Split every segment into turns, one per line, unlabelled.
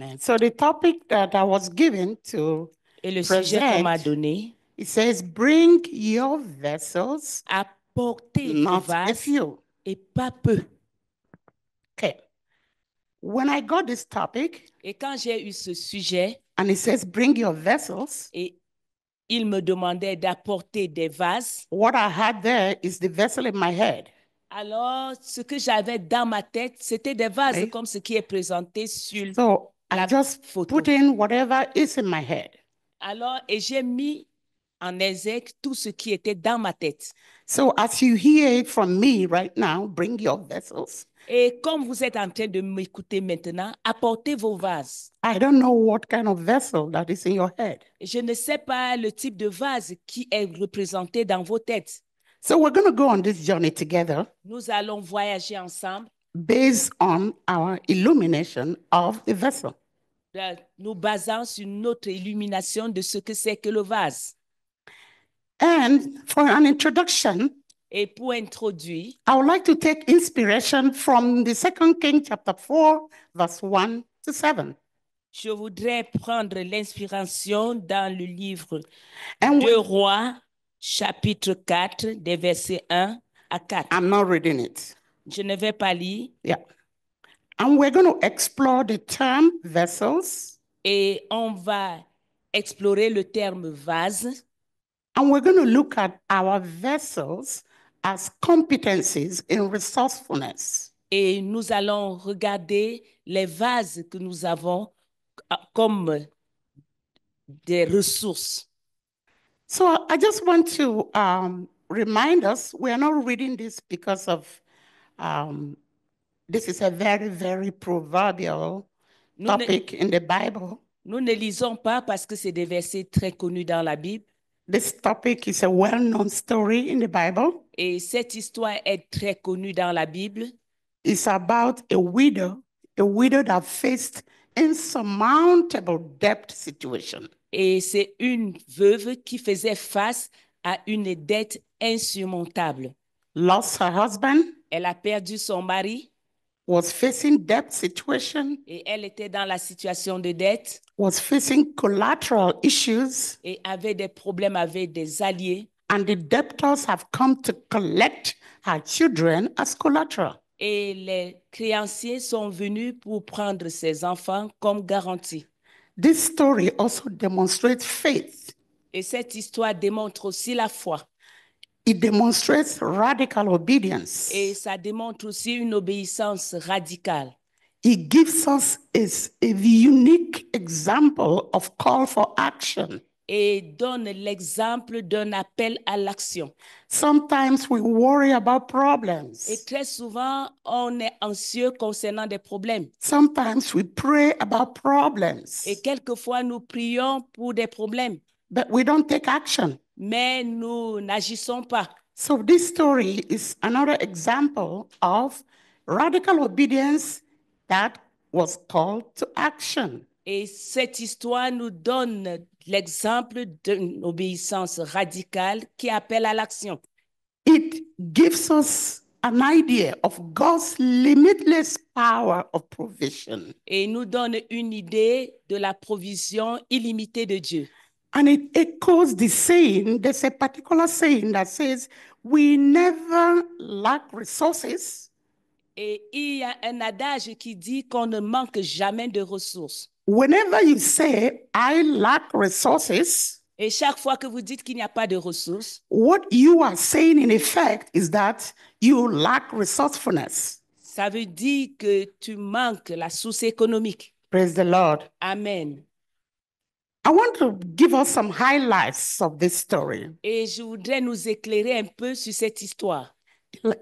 Amen. So the topic that I was given to
Et le sujet qu'on m'a
present,
donné,
it says, bring your vessels,
apportez vos
not a
vases
few.
et pas peu.
Okay. When I got this topic,
Et quand j'ai eu ce sujet,
and it says, bring your vessels,
et il me demandait d'apporter des vases,
what I had there is the vessel in my head.
alors ce que j'avais dans ma tête, c'était des vases
Okay.
comme ce qui est présenté sur
So I
la
just
photo.
put in whatever is in my head.
Alors, et j'ai mis en exergue tout ce qui était dans ma tête.
So as you hear it from me right now, bring your vessels.
Et comme vous êtes en train de m'écouter maintenant, apportez vos vases.
I don't know what kind of vessel that is in your head.
Je ne sais pas le type de vase qui est représenté dans vos têtes.
So we're going to go on this journey together
Nous allons voyager ensemble,
based on our illumination of the vessel.
nous basant sur notre illumination de ce que c'est que le vase.
And for an introduction,
Et pour introduire,
I would like to take inspiration from the 2 Kings chapter 4, verse 1 to 7.
je voudrais prendre l'inspiration dans le livre
And
2 Rois, chapitre 4, des versets 1 à 4.
I'm not reading it.
Je ne vais pas lire.
Yeah. And we're going to explore the term vessels.
Et on va explorer le terme vase.
And we're going to look at our vessels as competencies in resourcefulness.
Et nous allons regarder les vases que nous avons comme des ressources.
So I just want to remind us, we are not reading this because of, this is a very, very proverbial topic in the Bible.
Nous ne lisons pas parce que c'est des versets très connus dans la Bible.
This topic is a well-known story in the Bible.
Et cette histoire est très connue dans la Bible.
It's about a widow that faced insurmountable debt situation.
Et c'est une veuve qui faisait face à une dette insurmontable.
Lost her husband.
Elle a perdu son mari.
Was facing debt situation.
Et elle était dans la situation de dette.
Was facing collateral issues.
Et avait des problèmes avec des alliés.
And the debtors have come to collect her children as collateral.
Et les créanciers sont venus pour prendre ses enfants comme garantie.
This story also demonstrates faith.
Et cette histoire démontre aussi la foi.
It demonstrates radical obedience.
Et ça démontre aussi une obéissance radicale.
It gives us a unique example of call for action.
Et donne l'exemple d'un appel à l'action.
Sometimes we worry about problems.
Et très souvent, on est anxieux concernant des problèmes.
Sometimes we pray about problems.
Et quelquefois, nous prions pour des problèmes.
But we don't take action.
Mais nous n'agissons pas.
So this story is another example of radical obedience that was called to action.
Et cette histoire nous donne l'exemple d'une obéissance radicale qui appelle à l'action.
It gives us an idea of God's limitless power of provision.
Et nous donne une idée de la provision illimitée de Dieu.
And it echoes the saying, there's a particular saying that says, we never lack resources.
Et il y a un adage qui dit qu'on ne manque jamais de ressources.
Whenever you say, I lack resources,
et chaque fois que vous dites qu'il n'y a pas de ressources,
what you are saying in effect is that you lack resourcefulness.
Ça veut dire que tu manques la source économique.
Praise the Lord.
Amen.
I want to give us some highlights of this story.
Et je voudrais nous éclairer un peu sur cette histoire.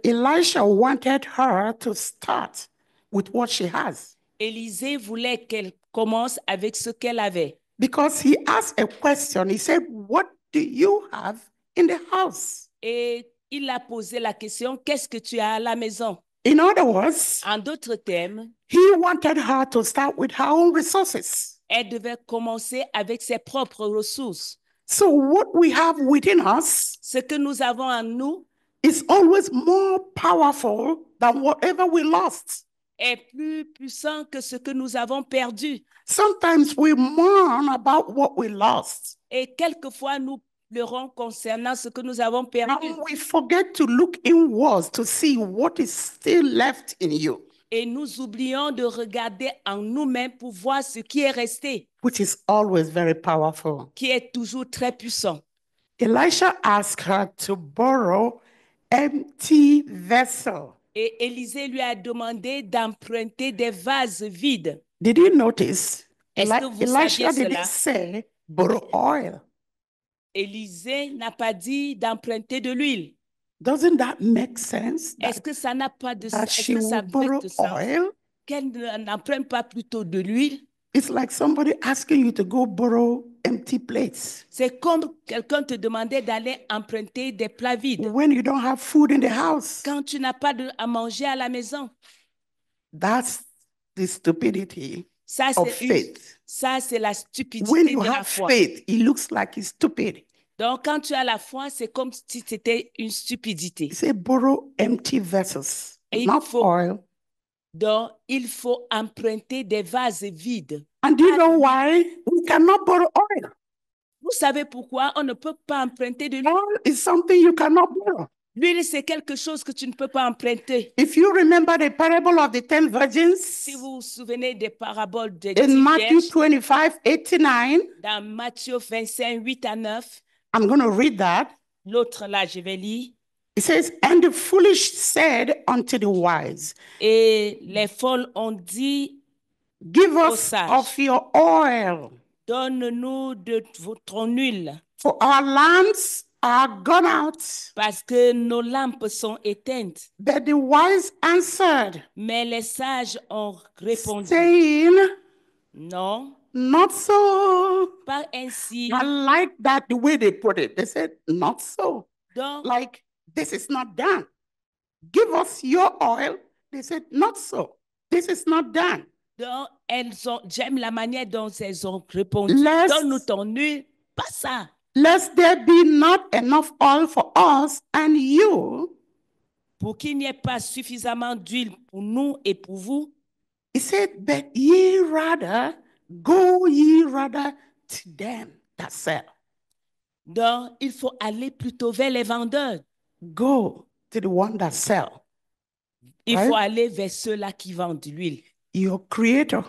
Elisha wanted her to start with what she has.
Élisée voulait qu'elle commence avec ce qu'elle avait.
Because he asked a question. He said, what do you have in the house?
Et il a posé la question, qu'est-ce que tu as à la maison?
In other words,
en d'autres termes,
he wanted her to start with her own resources.
Elle devait commencer avec ses propres ressources.
So what we have within us,
ce que nous avons en nous,
is always more powerful than whatever we lost.
est plus puissant que ce que nous avons perdu.
Sometimes we mourn about what we lost.
Et quelquefois, nous pleurons concernant ce que nous avons perdu.
And we forget to look inwards to see what is still left in you,
Et nous oublions de regarder en nous-mêmes pour voir ce qui est resté,
which is always very powerful.
qui est toujours très puissant.
Elisha asked her to borrow empty vessel.
Et Élisée lui a demandé d'emprunter des vases vides.
Did you notice?
Est-ce que vous
Elisha
saviez
didn't
cela?
say borrow oil.
Élisée n'a pas dit d'emprunter de l'huile.
Doesn't that make sense?
Est-ce que ça n'a pas de
That
sens? Est-ce
she
que ça
will
fait
borrow
de sens?
oil?
Qu'elle n'emprunte pas plutôt de l'huile?
It's like somebody asking you to go borrow empty plates
C'est comme quelqu'un te demandait d'aller emprunter des plats vides
when you don't have food in the house.
quand tu n'as pas à manger à la maison.
That's the stupidity
Ça,
of
c'est
faith.
la
When
stupidité
you
de la
have
foi.
faith, it looks like it's stupid.
Donc, quand tu as la foi, c'est comme si c'était une stupidité.
He said, borrow empty vessels,
Et
not
il faut,
oil.
donc, il faut emprunter des vases vides.
And do you know why? We cannot borrow oil.
Vous savez pourquoi on ne peut pas emprunter de l'huile?
Oil is something you cannot borrow.
L'huile, c'est quelque chose que tu ne peux pas emprunter.
If you remember the parable of the 10 virgins
Si vous vous souvenez des paraboles de
in
10
Matthew
vierges,
25, 89,
dans Matthieu 25, 8 à 9,
I'm going to read that.
l'autre là, je vais lire.
It says, and the foolish said unto the wise,
Et les folles ont dit,
give
aux
us
sages,
of your oil,
donne-nous de votre huile,
for our lamps are gone out.
parce que nos lampes sont éteintes.
But the wise answered,
Mais les sages ont répondu,
saying,
non,
not so.
pas ainsi.
I like that the way they put it. They said, not so.
Donc,
Like, this is not done. Give us your oil. They said, not so. This is not done.
j'aime la manière dont elles ont répondu.
Lest-
Donne-nous ton huile, pas ça.
Lest there be not enough oil for us and you.
Pour qu'il n'y ait pas suffisamment d'huile pour nous et pour vous.
He said, but ye rather, go ye rather to them that sell.
Donc, il faut aller plutôt vers les vendeurs.
Go to the one that sell.
Il
Right?
faut aller vers ceux-là qui vendent l'huile.
Your creator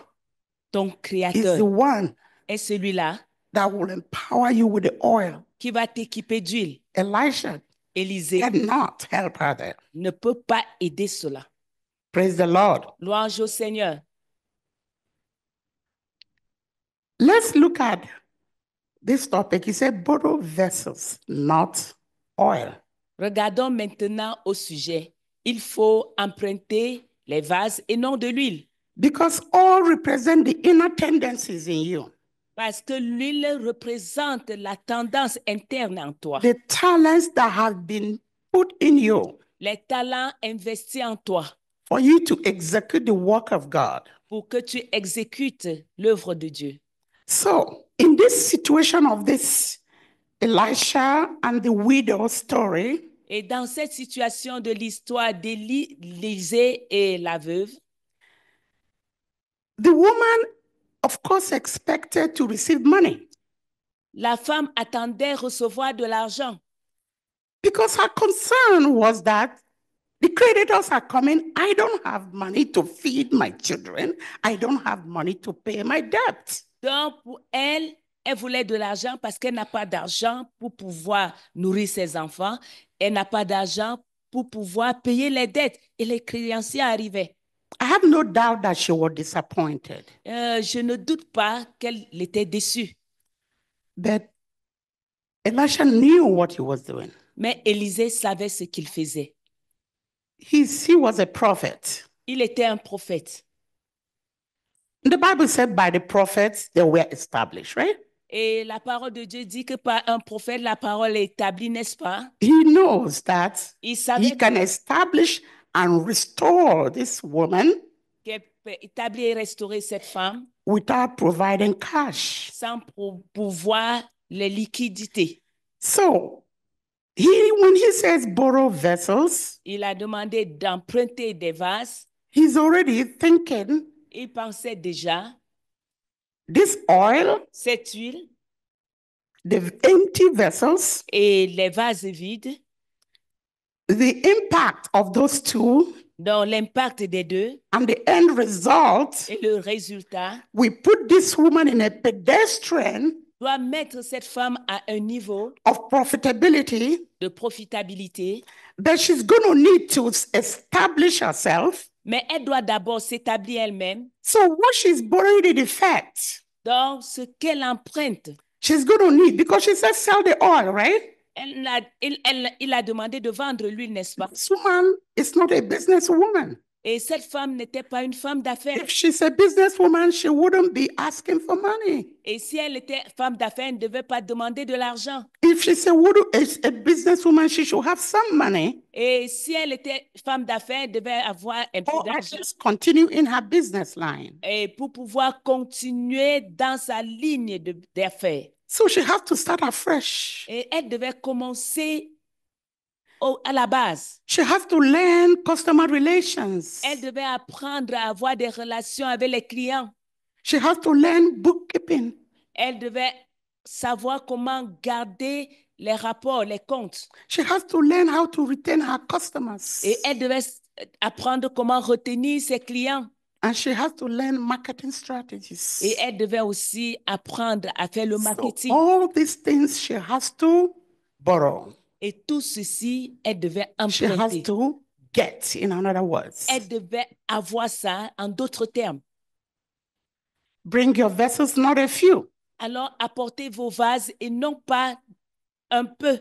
Ton
is the
créateur
one
est celui-là
that will empower you with the oil.
qui va t'équiper d'huile.
Elisha
Élisée
cannot help her there.
ne peut pas aider cela.
Praise the Lord.
Louange au Seigneur.
Let's look at this topic. He said, borrow vessels, not oil.
Regardons maintenant au sujet. Il faut emprunter les vases et non de l'huile.
Because all represent the inner tendencies in you,
Parce que l'huile représente la tendance interne en toi.
the talents that have been put in you
Les talents investis en toi
for you to execute the work of God.
pour que tu exécutes l'œuvre de Dieu.
So, in this situation of this Elisha and the widow story,
Et dans cette situation de l'histoire d'Élisée et la veuve,
the woman, of course, expected to receive money
la femme attendait recevoir de l'argent
because her concern was that the creditors are coming. I don't have money to feed my children. I don't have money to pay my debt.
Donc, pour elle, elle voulait de l'argent parce qu'elle n'a pas d'argent pour pouvoir nourrir ses enfants. Elle n'a pas d'argent pour pouvoir payer les dettes. Et les créanciers arrivaient.
I have no doubt that she was disappointed.
Je ne doute pas qu'elle était déçue.
But Elisha knew what he was doing.
Mais Élisée savait ce qu'il faisait.
He was a prophet.
Il était un prophète.
The Bible said by the prophets they were established, right?
Et la parole de Dieu dit que par un prophète, la parole est établie, n'est-ce pas?
He knows that
Il savait
he can establish and restore this woman
qu'elle peut établir et restaurer cette femme
without providing cash.
sans pouvoir les liquidités.
So, when he says borrow vessels,
Il a demandé d'emprunter des vases.
he's already thinking
il pensait déjà,
this oil,
cette huile
the empty vessels,
et les vases vides,
the impact of those two,
donc l'impact des deux
and the end result,
et le résultat
we put this woman in a pedestrian
doit mettre cette femme à un niveau
of profitability
de profitabilité,
that she's going to need to establish herself.
mais elle doit d'abord s'établir elle-même
So what she's borrowing in effect,
dans ce qu'elle emprunte.
she's going to need, because she said sell the oil, right?
Il a demandé de vendre l'huile, n'est-ce pas?
This woman is not a businesswoman.
Et cette femme n'était pas une femme d'affaires.
If she's a businesswoman, she wouldn't be asking for money.
Et si elle était femme d'affaires, elle ne devait pas demander de l'argent.
If she's a businesswoman, she should have some money.
Et si elle était femme d'affaires, elle devait avoir un peu
Or at
d'argent.
least continue in her business line.
Et pour pouvoir continuer dans sa ligne d'affaires.
So she has to start afresh.
Et elle devait commencer à la base.
She has to learn customer relations.
Elle devait apprendre à avoir des relations avec les clients.
She has to learn bookkeeping.
Elle devait savoir comment garder les rapports, les comptes.
She has to learn how to retain her customers.
Et elle devait apprendre comment retenir ses clients.
And she has to learn marketing strategies.
Et elle devait aussi apprendre à faire le marketing.
So all these things she has to borrow.
Et tout ceci, elle devait
She has
emprunter.
to get, in other words.
Elle devait avoir ça en d'autres termes.
Bring your vessels, not a few.
Alors, apportez vos vases et non pas un peu.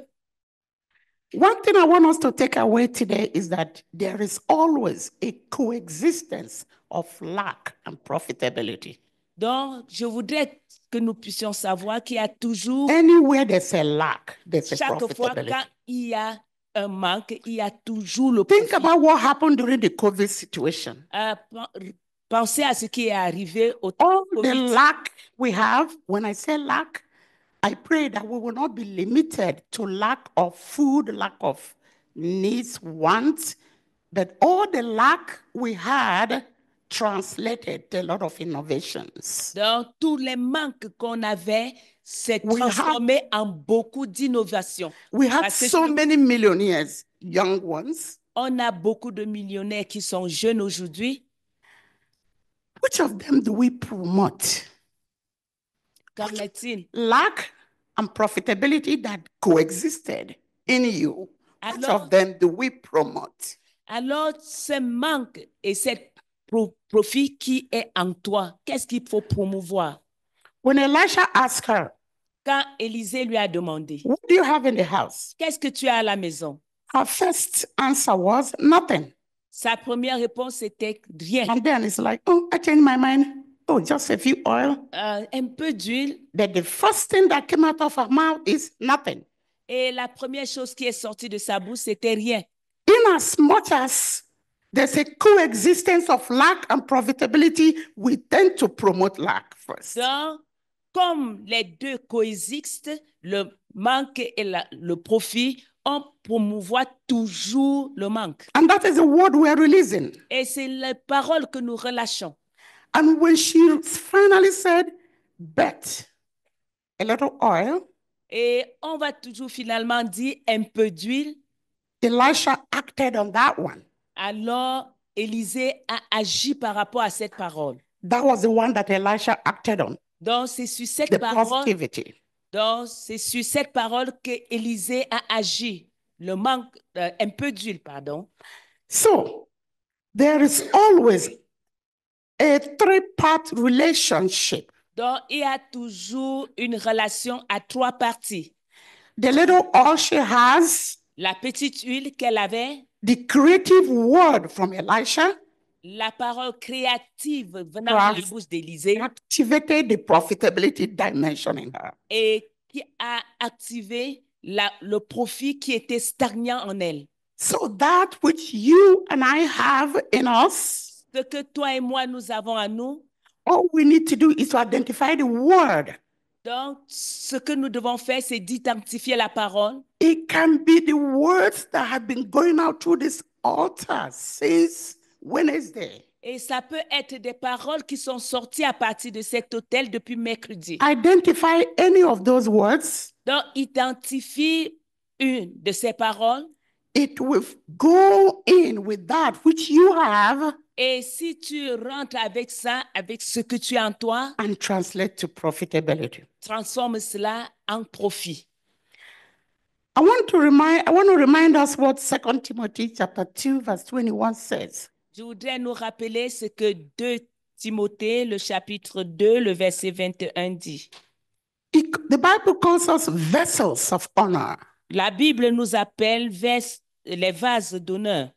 One thing I want us to take away today is that there is always a coexistence of lack and profitability.
Donc, je voudrais que nous puissions savoir qu'il y a toujours,
Anywhere there's a lack, there's a
chaque fois
profitability.
quand il y a un manque, il y a toujours le
Think
profit.
about what happened during the COVID situation.
Pensez à ce qui est arrivé au
All the
Covid.
lack we have, when I say lack, I pray that we will not be limited to lack of food, lack of needs, wants, but all the lack we had translated to a lot of innovations.
Donc, tous les manques qu'on avait s'est
We have-
transformé en beaucoup d'innovations.
We have
Parce que
so many millionaires, young ones.
on a beaucoup de millionnaires qui sont jeunes aujourd'hui.
Which of them do we promote?
Qu'en est-il?
Lack and profitability that coexisted in you. Which
Alors-
of them do we promote?
Alors, ce manque et ce profit qui est en toi, qu'est-ce qu'il faut promouvoir?
When Elisha asked her,
Quand Élisée lui a demandé,
what do you have in the house?
qu'est-ce que tu as à la maison?
Her first answer was nothing.
Sa première réponse était rien.
And then it's like, oh, I changed my mind. Oh, just a few oil.
Un peu d'huile.
Then the first thing that came out of her mouth is nothing.
Et la première chose qui est sortie de sa bouche, c'était rien.
In as much as there's a coexistence of lack and profitability, we tend to promote lack first.
Donc, comme les deux coexistent, le manque et le profit, on promouvoit toujours le manque.
And that is the word we're releasing.
Et c'est la parole que nous relâchons.
And when she finally said, bet a little oil,
Et on va toujours finalement dire un peu d'huile.
Elisha acted on that one.
Alors, Élisée a agi par rapport à cette parole.
That was the one that Elisha acted on,
Donc, c'est sur cette
the
parole,
positivity.
donc, c'est sur cette parole que Élisée a agi. Le manque, un peu d'huile, pardon.
So there is always a three-part relationship.
Donc, il y a toujours une relation à trois parties.
The little oil she has,
La petite huile qu'elle avait,
the creative word from Elisha
la parole créative venant de la bouche d'Élisée
activated the profitability dimension in her.
et qui a activé le profit qui était stagnant en elle.
So that which you and I have in us,
Ce que toi et moi, nous avons en nous,
all we need to do is to identify the word.
donc ce que nous devons faire, c'est d'identifier la parole.
It can be the words that have been going out through this altar since Wednesday.
Et ça peut être des paroles qui sont sorties à partir de cet hôtel depuis mercredi.
Identify any of those words.
Donc, identifie une de ces paroles.
It will go in with that which you have
Et si tu rentres avec ça, avec ce que tu as en toi,
and translate to profitability.
transforme cela en profit.
I want to remind us what 2 Timothy chapter 2 verse 21 says.
Je voudrais nous rappeler ce que 2 Timothée, le chapitre 2, le verset 21 dit.
The Bible calls us vessels of honor.
La Bible nous appelle les vases d'honneur.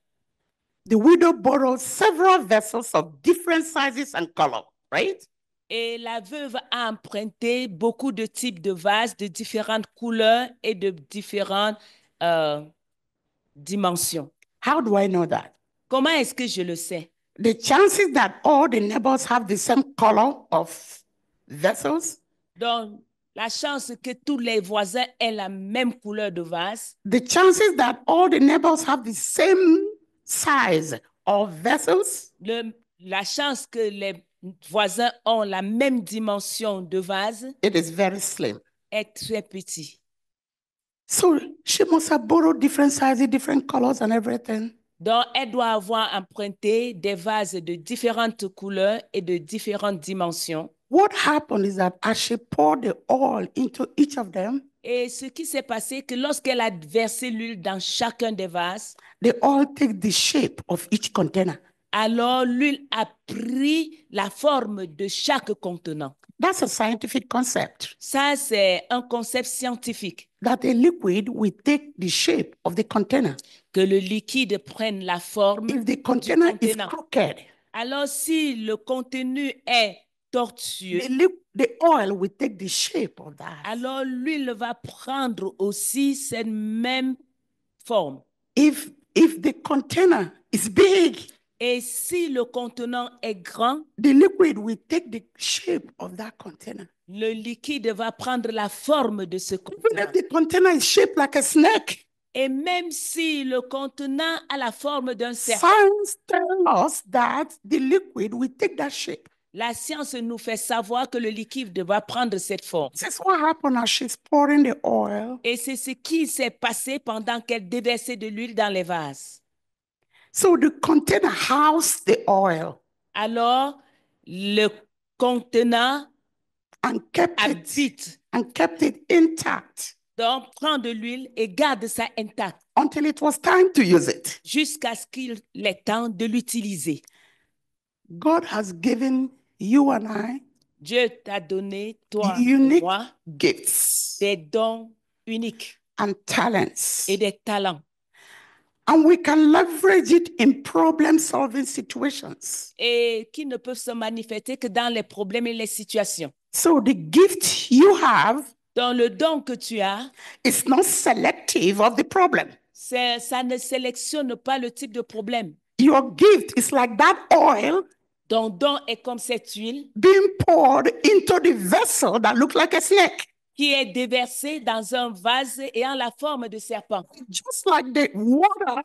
The widow borrowed several vessels of different sizes and color, right?
Et la veuve a emprunté beaucoup de types de vases de différentes couleurs et de différentes dimensions.
How do I know that?
Comment est-ce que je le sais?
The chances that all the neighbors have the same color of vessels,
Donc, la chance que tous les voisins aient la même couleur de vase,
the chances that all the neighbors have the same size of vessels,
la chance que les voisins ont la même dimension de vase
it is very slim.
est très petit.
So she must have borrowed different sizes, different colors and everything.
Donc, elle doit avoir emprunté des vases de différentes couleurs et de différentes dimensions.
What happened is that as she poured the oil into each of them,
Et ce qui s'est passé, que lorsqu'elle a versé l'huile dans chacun des vases,
the oil takes the shape of each container.
alors l'huile a pris la forme de chaque contenant.
That's a scientific concept.
Ça, c'est un concept scientifique.
That a liquid will take the shape of the container.
Que le liquide prenne la forme
If the container
du
is
contenant.
crooked,
Alors, si le contenu est tortueux,
the oil will take the shape of that.
alors l'huile va prendre aussi cette même forme.
If the container is big,
Et si le contenant est grand,
the liquid will take the shape of that container.
le liquide va prendre la forme de ce
Even
contenant.
if the container is shaped like a snake,
Et même si le contenant a la forme d'un serpent,
science tells us that the liquid will take that shape.
la science nous fait savoir que le liquide va prendre cette forme.
This is what happened as she's pouring the oil.
Et c'est ce qui s'est passé pendant qu'elle déversait de l'huile dans les vases.
So the container housed the oil
Alors, le contenant
and kept it intact
donc prend de l'huile et garde ça intact
until it was time to use it.
jusqu'à ce qu'il est temps de l'utiliser.
God has given you and I
Dieu t'a donné, toi et
unique
moi,
gifts
des dons uniques
and talents,
et des talents.
and we can leverage it in problem-solving situations.
Et qui ne peuvent se manifester que dans les problèmes et les situations.
So the gift you have
Dans le don que tu as,
is not selective of the problem.
ça ne sélectionne pas le type de problème.
Your gift is like that oil
Ton don est comme cette huile
being poured into the vessel that looks like a snake.
qui est déversée dans un vase ayant la forme de serpent.
Just like the water,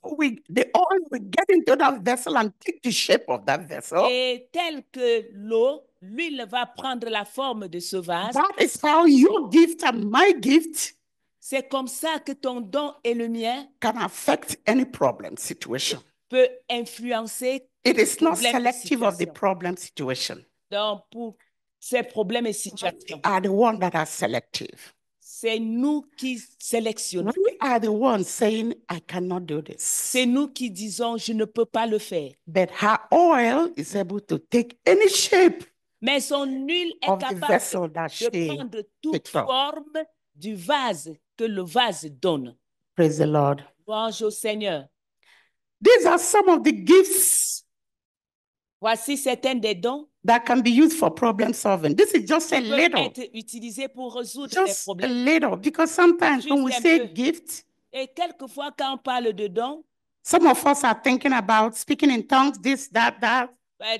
the oil will get into that vessel and take the shape of that vessel.
Et tel que l'eau, l'huile va prendre la forme de ce vase.
That is how your gift and my gift
C'est comme ça que ton don et le mien
can affect any problem situation.
peut influencer
It is not
problème et
selective of the
situation.
problem situation.
Donc, pour ces problèmes et situations,
We are the ones that are selective.
c'est nous qui sélectionnons.
We are the ones saying, I cannot do this.
C'est nous qui disons, je ne peux pas le faire.
But her oil is able to take any shape
Mais son huile est
of the
capable
vessel that she
de prendre toute
picked up.
forme du vase que le vase donne.
Praise the Lord.
Louange au Seigneur.
These are some of the gifts
Voici certains des dons
that can be used for problem solving. This is just a
qui peuvent
little,
être utilisés pour résoudre les
just a
problèmes.
little, because sometimes when we
Juste un
say
peu.
gift,
Et quelquefois, quand on parle de dons,
some of us are thinking about speaking in tongues, this, that.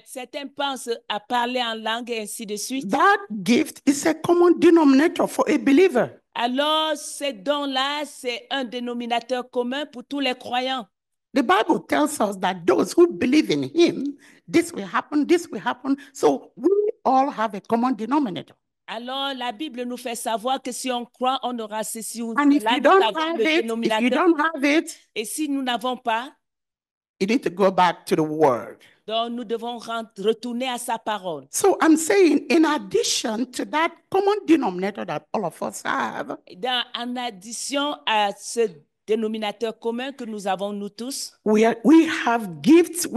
certains pensent à parler en langue et ainsi de suite.
That gift is a common denominator for a believer.
Alors, ces dons-là, c'est un dénominateur commun pour tous les croyants.
The Bible tells us that those who believe in him, this will happen, this will happen. So we all have a common denominator.
Alors, la Bible nous fait savoir que si on croit, on aura ceci ou
And if
cela.
you
Nous
don't
avons
have
le
it, if you
dénominateur.
don't have it,
Et si nous n'avons pas,
you need to go back to the word.
donc nous devons retourner à sa parole.
So I'm saying, in addition to that common denominator that all of us have,
En addition à ce dénominateur commun que nous avons nous tous,
we have gifts.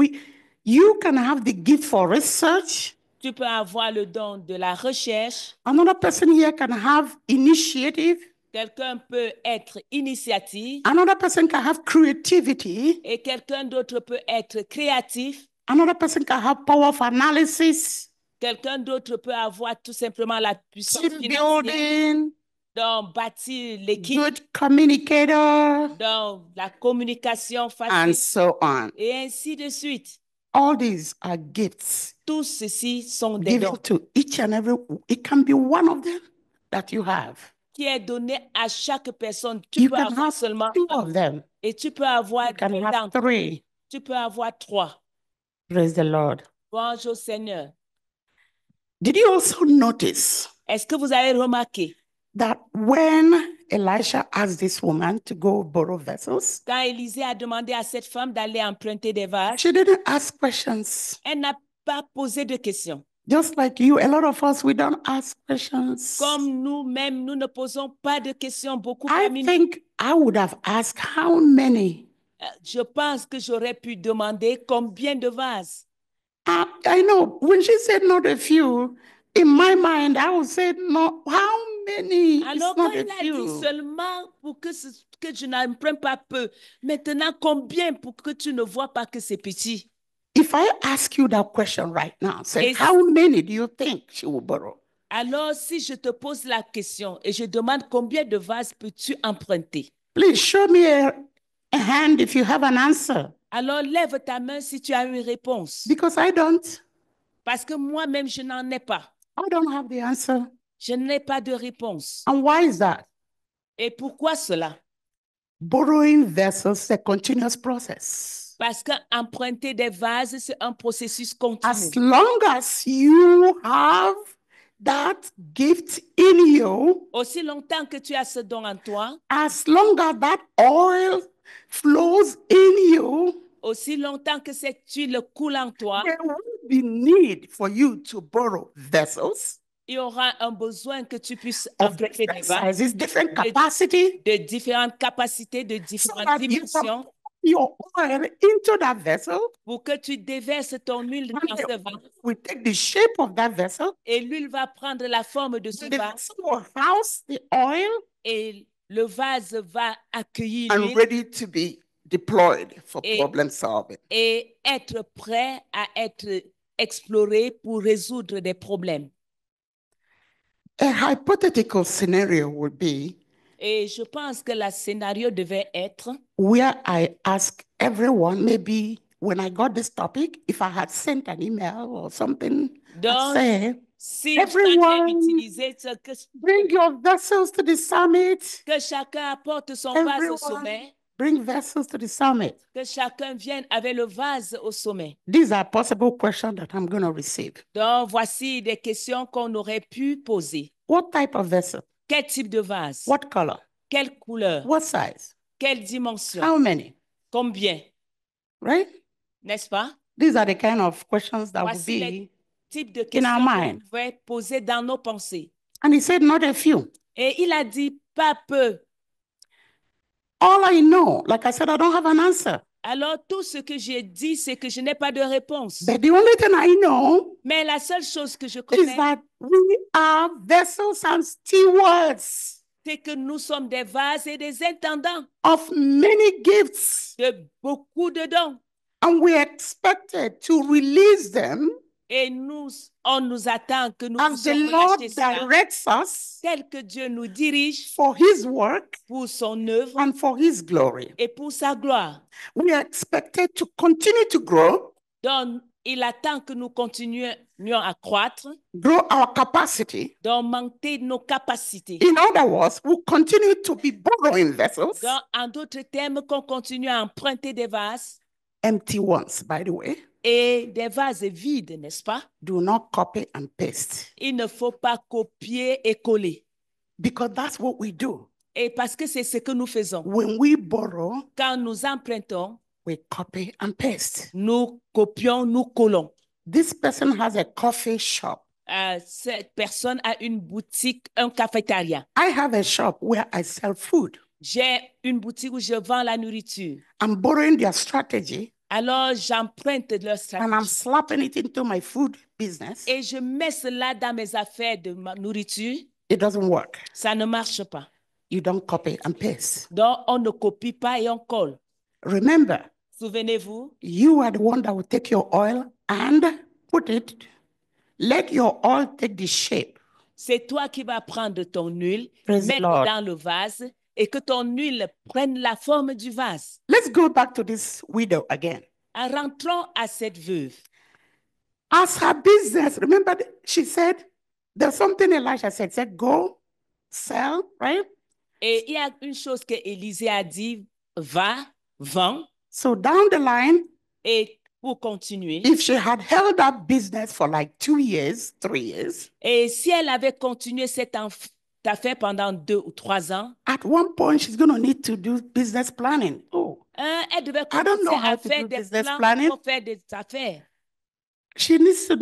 You can have the gift for research.
tu peux avoir le don de la recherche.
Another person here can have initiative.
Quelqu'un peut être initiative.
Another person can have creativity.
Et quelqu'un d'autre peut être créatif.
Another person can have power of analysis.
Quelqu'un d'autre peut avoir tout simplement la puissance
Team
financière.
building.
Donc, bâtir l'équipe.
Good communicator.
Donc, la communication facile.
And so on.
Et ainsi de suite.
All these are gifts.
Tous ceci sont des dons
Given to each and every. It can be one of them that you have.
qui est donné à chaque personne. Tu
You
peux
can
avoir
have
seulement
2
un.
of them.
Et tu peux avoir
You can
deux
have
d'entre eux.
3.
Tu peux avoir 3.
Praise the Lord.
Bonjour Seigneur.
Did you also notice
Est-ce que vous avez remarqué
that when Elisha asked this woman to go borrow vessels,
quand Élisée a demandé à cette femme d'aller emprunter des vases,
she didn't ask questions.
elle n'a pas posé de questions.
Just like you, a lot of us, we don't ask questions.
Comme nous-mêmes, nous ne posons pas de questions. Beaucoup
I
parmi nous.
think I would have asked how many.
Je pense que j'aurais pu demander combien de vases.
I know when she said not a few, in my mind, I would say, no, how many?
Alors,
It's
quand
not a
il a dit
few.
seulement pour que je n'emprunte pas peu, maintenant, combien pour que tu ne vois pas que c'est petit?
If I ask you that question right now, say,
Yes.
how many do you think she will borrow?
Alors, si je te pose la question et je demande combien de vases peux-tu emprunter?
Please show me a hand if you have an answer,
Alors, lève ta main si tu as une réponse.
because I don't.
Parce que moi-même, je n'en ai pas.
I don't have the answer.
Je n'ai pas de réponse.
And why is that?
Et pourquoi cela?
Borrowing vessels is a continuous process.
Parce qu'emprunter des vases, c'est un processus continu.
As long as you have that gift in you,
Aussi longtemps que tu as ce don en toi,
as long as that oil flows in you,
aussi longtemps que cette huile coule en toi,
there will be need for you to borrow vessels
il y aura un besoin que tu puisses
of
emprunter des
different
vases
sizes, different capacity,
de différentes capacités, de
so
différentes
that you
dimensions,
can put your oil into that vessel,
pour que tu déverses ton huile dans
and
ce
the
vase.
oil will take the shape of that vessel,
Et l'huile va prendre la forme de ce
and the
vase
vessel will house the oil
et le vase va accueillir
and
l'huile
ready to be deployed for
Et-
problem solving.
et être prêt à être exploré pour résoudre des problèmes.
A hypothetical scenario would be
Et je pense que le scénario devait être
where I ask everyone, maybe when I got this topic, if I had sent an email or something, I'd
Donc,
say,
si
everyone-
chacun utilisait ce
bring your vessels to the summit.
que chacun apporte son vase au
Everyone
sommet,
bring vessels to the summit.
que chacun vienne avec le vase au sommet.
These are possible questions that I'm going to receive.
Donc, voici des questions qu'on aurait pu poser.
What type of vessel?
Quel type de vase?
What color?
Quelle couleur?
What size?
Quelle dimension?
How many?
Combien?
Right?
N'est-ce pas?
These are the kind of questions that would
Voici les
be.
types de
In
questions
our
qu'on
mind.
pouvait poser dans nos pensées.
And he said, not a few.
Et il a dit pas peu.
All I know, like I said, I don't have an answer.
Alors, tout ce que j'ai dit, c'est que je n'ai pas de réponse.
But the only thing I know
Mais la seule chose que je
is
connais,
that we are vessels and stewards
c'est que nous sommes des vases et des intendants
of many gifts,
de beaucoup de dons.
and we're expected to release them
Et on nous attend que nous
as the
puissions
Lord
relâcher cela,
directs us
tel que Dieu nous dirige
for His work
pour son œuvre
and for His glory.
et pour sa gloire.
We are expected to continue to grow
Donc, Il attend que nous continuions à croître,
grow our capacity.
d'augmenter nos capacités.
In other words, we'll continue to be borrowing vessels,
En d'autres termes, qu'on continue à emprunter des vases,
empty ones, by the way.
et des vases vides, n'est-ce pas?
Do not copy and paste,
Il ne faut pas copier et coller.
because that's what we do.
Et parce que c'est ce que nous faisons.
When we borrow,
Quand nous empruntons,
we copy and paste.
nous copions, nous collons.
This person has a coffee shop.
Cette personne a une boutique, un cafétéria.
I have a shop where I sell food.
J'ai une boutique où je vends la nourriture.
I'm borrowing their strategy
Alors, j'emprunte leur
and I'm
stratégie.
slapping it into my food business.
Et je mets cela dans mes affaires de nourriture.
It doesn't work.
Ça ne marche pas.
You don't copy and paste.
Donc, on ne copie pas et on colle.
Remember,
Souvenez-vous,
you are the one that will take your oil and put it, let your oil take the shape.
c'est toi qui vas prendre ton huile,
Praise the
mettre
Lord.
dans le vase et que ton huile prenne la forme du vase.
Let's go back to this widow again.
Rentrons à cette veuve.
As her business, remember, she said, there's something Elisha said, go, sell, right?
Et il y a une chose que Élisée a dit, va, vends.
So down the line,
Et pour continuer,
if she had held that business for like 2 years, 3 years,
et si elle avait continué cette affaire pendant 2 ou 3 ans,
at one point she's going to need to do business planning. Oh,
elle devait
I don't know
commencer
how
à
to
faire
do
des
business
plans
planning.
pour faire des affaires.
She needs to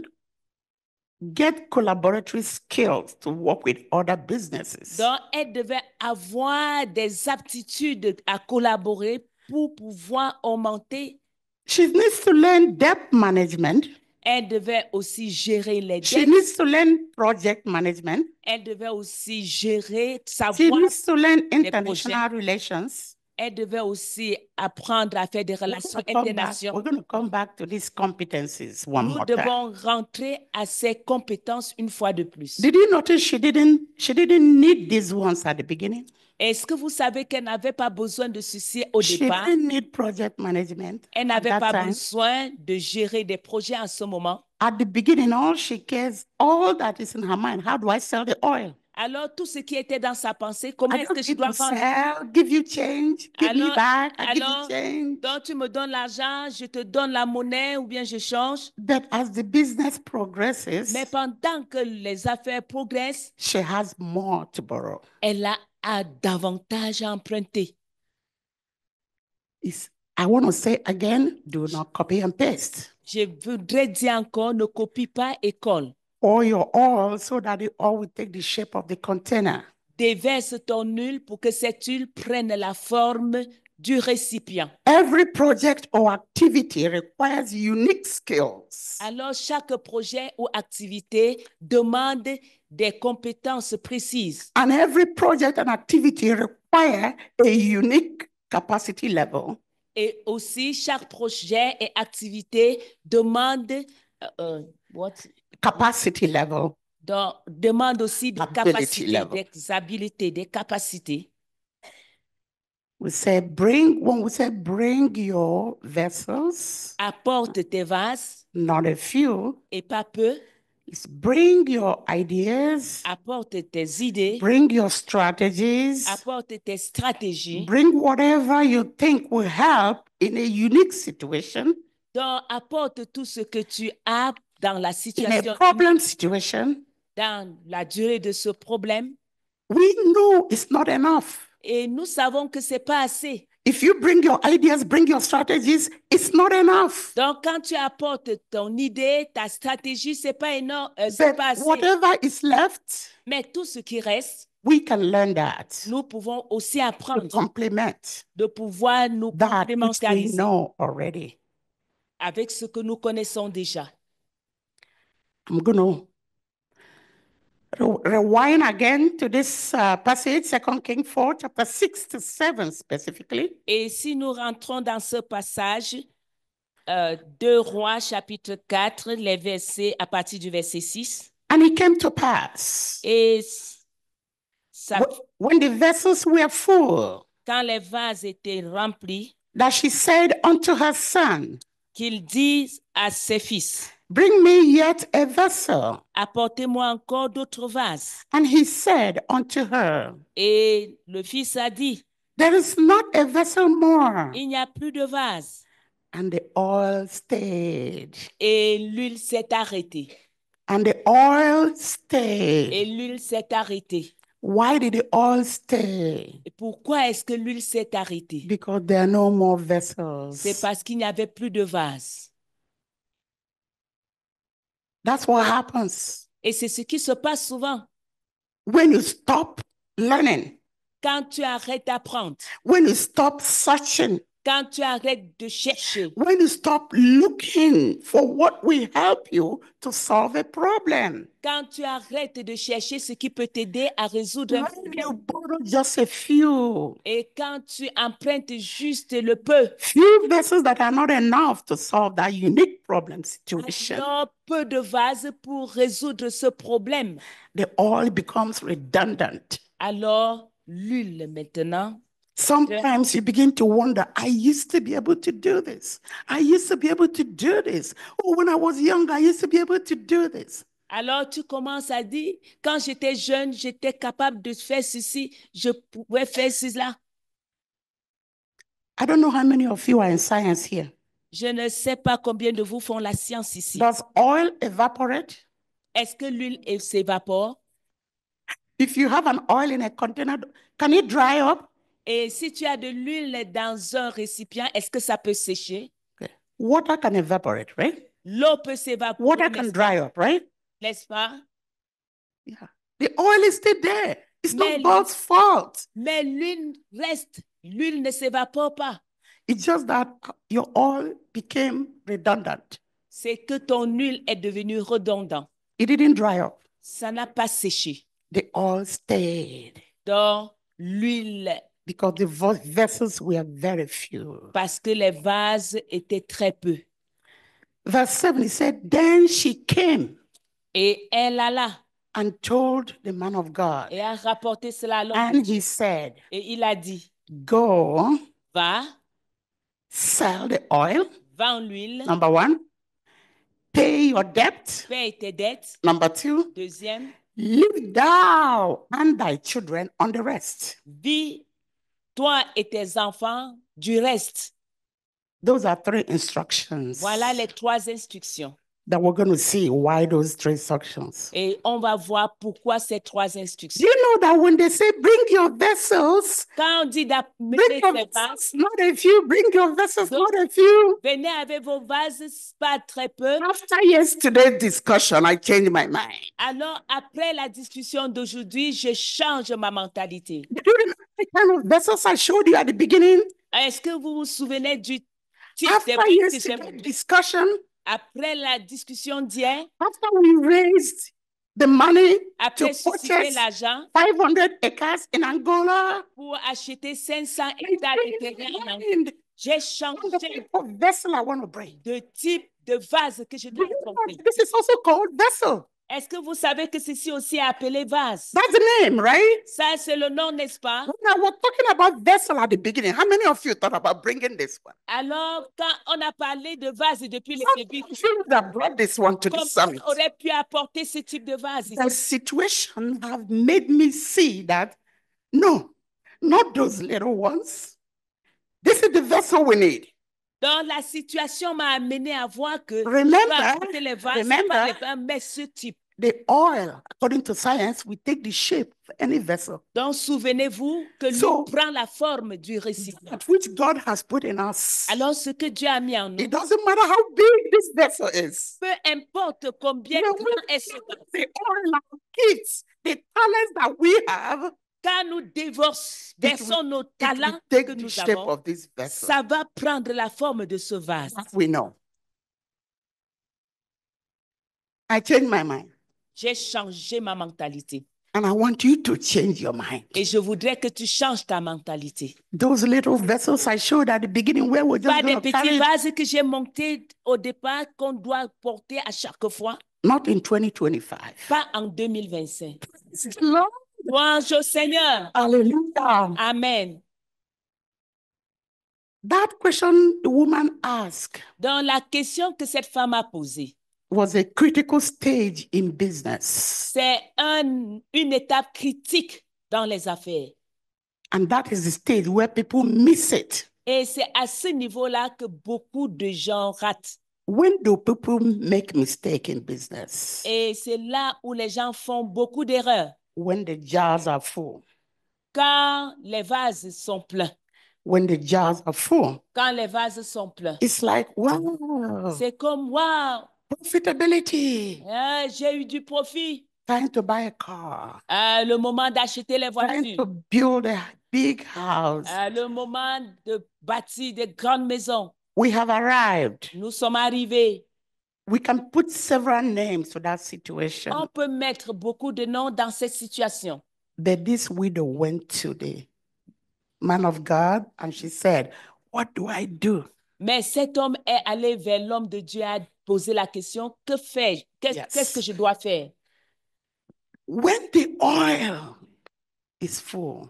get collaboratory skills to work with other businesses.
Donc, elle devait avoir des aptitudes à collaborer pour pouvoir augmenter.
She needs to learn debt management.
Elle devait aussi gérer les
She
dettes.
needs to learn project management.
Elle devait aussi gérer,
She
savoir.
needs to learn
projets.
international relations.
Elle devait aussi apprendre à faire des relations
We're going
internationales.
to come back to these competencies one
Nous
more time.
devons rentrer à ces compétences une fois de plus.
Did you notice she didn't need these ones at the beginning?
Est-ce que vous savez qu'elle n'avait pas besoin de ceci au
She
départ?
didn't need project management.
Elle
at
n'avait
that
pas
time.
besoin de gérer des projets en ce moment.
At the beginning, all she cares, all that is in her mind, how do I sell the oil?
Alors, tout ce qui était dans sa pensée, comment
I
est-ce
don't
que je
need
dois
to
vendre?
sell, give you change, give me
Alors-
back, I give you
alors-
change.
Donc, tu me donnes l'argent, je te donne la monnaie ou bien je change.
But as the business progresses,
Mais pendant que les affaires progressent,
she has more to borrow.
elle a davantage à emprunter.
I want to say again, do not copy and paste.
Je voudrais dire encore, ne copie pas et colle.
Pour your oil so that the oil will take the shape of the container.
Déverse ton huile pour que cette huile prenne la forme du récipient.
Every project or activity requires unique skills.
Alors, chaque projet ou activité demande des compétences précises.
And every project and activity require a unique capacity level.
Et aussi, chaque projet et activité demande,
Capacity level.
demande aussi des
Ability
capacités,
level.
des habiletés, des capacités.
When we say bring your vessels,
Apporte tes vases
not a few,
et pas peu.
it's bring your ideas,
Apporte tes idées,
bring your strategies,
apporte tes stratégies.
bring whatever you think will help in a unique situation,
Donc, apporte tout ce que tu as dans la
in
situation,
a problem situation.
dans la durée de ce problème.
We know it's not enough.
Et nous savons que ce n'est pas assez.
If you bring your ideas, bring your strategies, it's not enough.
Donc, quand tu apportes ton idée, ta stratégie, ce n'est pas énorme, c'est
But
pas assez.
whatever is left,
Mais tout ce qui reste,
we can learn that
nous pouvons aussi
to
apprendre
complement
de pouvoir nous
that which we
complémentariser
know already.
avec ce que nous connaissons déjà.
I'm going to rewind again to this passage, 2 Kings 4, chapter 6 to 7 specifically.
Et si nous rentrons dans ce passage, 2 Rois, chapitre 4, les versets à partir du verset 6.
And it came to pass,
Et ça,
when the vessels were full,
quand les vases étaient remplis,
that she said unto her son,
qu'il dit à ses fils,
Bring me yet a vessel.
apportez-moi encore d'autres vases.
And he said unto her,
Et le fils a dit,
There is not a vessel more.
il n'y a plus de vase.
And the oil stayed.
Et l'huile s'est arrêtée.
And the oil
Et
stayed.
l'huile s'est arrêtée.
Why did the oil stay?
Et pourquoi est-ce que l'huile s'est arrêtée?
Because there are no more
C'est
vessels.
parce qu'il n'y avait plus de vase.
That's what happens
Et c'est ce qui se passe souvent.
when you stop learning,
Quand tu arrêtes d'apprendre,
when you stop searching,
quand tu arrêtes de chercher,
when you stop looking for what will help you to solve a problem.
quand tu arrêtes de chercher ce qui peut t'aider à résoudre un
When
problème,
you borrow just a few
et quand tu empruntes juste le peu,
vessels that are not enough to solve that unique problem situation,
alors peu de vases pour résoudre ce problème,
the oil becomes redundant.
alors l'huile maintenant,
Sometimes you begin to wonder, I used to be able to do this. I used to be able to do this. Oh, when I was young, I used to be able to do this.
alors tu commences à dire, quand j'étais jeune, j'étais capable de faire ceci, je pouvais faire cela.
I don't know how many of you are in science here.
Je ne sais pas combien de vous font la science ici.
Does oil evaporate?
Est-ce que l'huile s'évapore?
If you have an oil in a container, can it dry up?
Et si tu as de l'huile dans un récipient, est-ce que ça peut sécher?
Okay. Water can evaporate, right?
L'eau peut s'évaporer,
Water can dry up, right?
n'est-ce pas?
Yeah. The oil is still there. It's
Mais-
not God's fault.
Mais l'huile reste. L'huile ne s'évapore pas.
It's just that your oil became redundant.
C'est que ton huile est devenue redondante.
It didn't dry up.
Ça n'a pas séché.
The oil stayed
Donc, l'huile,
because the vessels were very few.
parce que les vases étaient très peu.
Verse 7, he said, Then she came
Et elle alla
and told the man of God.
et a rapporté cela à l'homme.
And he said,
Et il a dit,
Go
va,
sell the oil,
vends l'huile,
number one. Pay your debt,
paye tes dettes.
number two.
Deuxième,
Live thou and thy children on the rest.
vis toi et tes enfants du reste.
Those are three instructions
Voilà les trois instructions.
that we're going to see. Why those three instructions?
Et on va voir pourquoi ces trois
Do
instructions.
you know that when they say bring your vessels,
Quand on dit
bring
d'amener
your
ces vases,
vessels, not a few, bring your vessels, not a few.
venez avec vos vases, pas très peu.
After yesterday's discussion, I changed my mind.
Alors, après la discussion d'aujourd'hui, je change ma mentalité.
Do you remember the kind of vessels I showed you at the beginning?
Est-ce que vous vous souvenez du type
After
de vases que
yesterday's
j'ai-
discussion,
Après la discussion d'hier,
after we raised the money to
après susciter
purchase
l'argent
500 acres in Angola,
pour acheter 500 hectares de terrain en Angola,
and
j'ai
the
changé
type of vessel I want to bring.
de type de vase que je
Do
dois
you know
compter.
this is also called vessel?
Est-ce que vous savez que ceci aussi est appelé vase?
That's the name, right?
Ça, c'est le nom, n'est-ce pas?
When I was talking about vessel at the beginning, how many of you thought about bringing this one?
Alors, quand on a parlé de vase depuis le début,
How few would have brought this one to the
comment
summit?
on aurait pu apporter ce type de vase ici?
The situation have made me see that no, not those little ones. This is the vessel we need.
Donc, la situation m'a amené à voir que
Remember,
je dois apporter les vases, pas les vases, mais ce type.
The oil, according to science, we take the shape of any vessel
Donc, souvenez-vous que l'huile
So-
prend la forme du récipient.
that which God has put in us.
Alors, ce que Dieu a mis en nous,
It doesn't matter how big this vessel is.
peu importe combien
Yeah,
grand est ce vase,
The oil, our gifts, the talents that we have,
quand nous versons nos
it will
talents
take
que
the
nous
shape
avons,
of this vessel.
ça va prendre la forme de ce vase.
That we know. I changed my mind.
J'ai changé ma mentalité.
And I want you to change your mind.
Et je voudrais que tu changes ta mentalité.
Those little vessels I showed at the beginning where we're just
Pas des
going to carry
petits
it,
vases que j'ai montés au départ qu'on doit porter à chaque fois,
not in 2025.
pas en 2025.
Lord,
Louange au Seigneur.
hallelujah.
Amen.
That question the woman asked
Dans la question que cette femme a posée,
was a critical stage in business.
c'est une étape critique dans les affaires.
And that is the stage where people miss it.
Et c'est à ce niveau-là que beaucoup de gens ratent.
When do people make mistake in business?
Et c'est là où les gens font beaucoup d'erreurs.
When the jars are full.
Quand les vases sont pleins.
When the jars are full.
Quand les vases sont pleins.
It's like, wow.
C'est comme, wow.
Profitability.
J'ai eu du profit.
Time to buy a car.
Le moment d'acheter les voitures.
Time to build a big house.
Le moment de bâtir des grandes maisons.
We have arrived.
Nous sommes arrivés.
We can put several names to that situation.
On peut mettre beaucoup de noms dans cette situation.
But this widow went to the man of God and she said, what do I do?
Mais cet homme est allé vers l'homme de Dieu à poser la question, que fais-je? Qu'est-ce que je dois faire?
When the oil is full,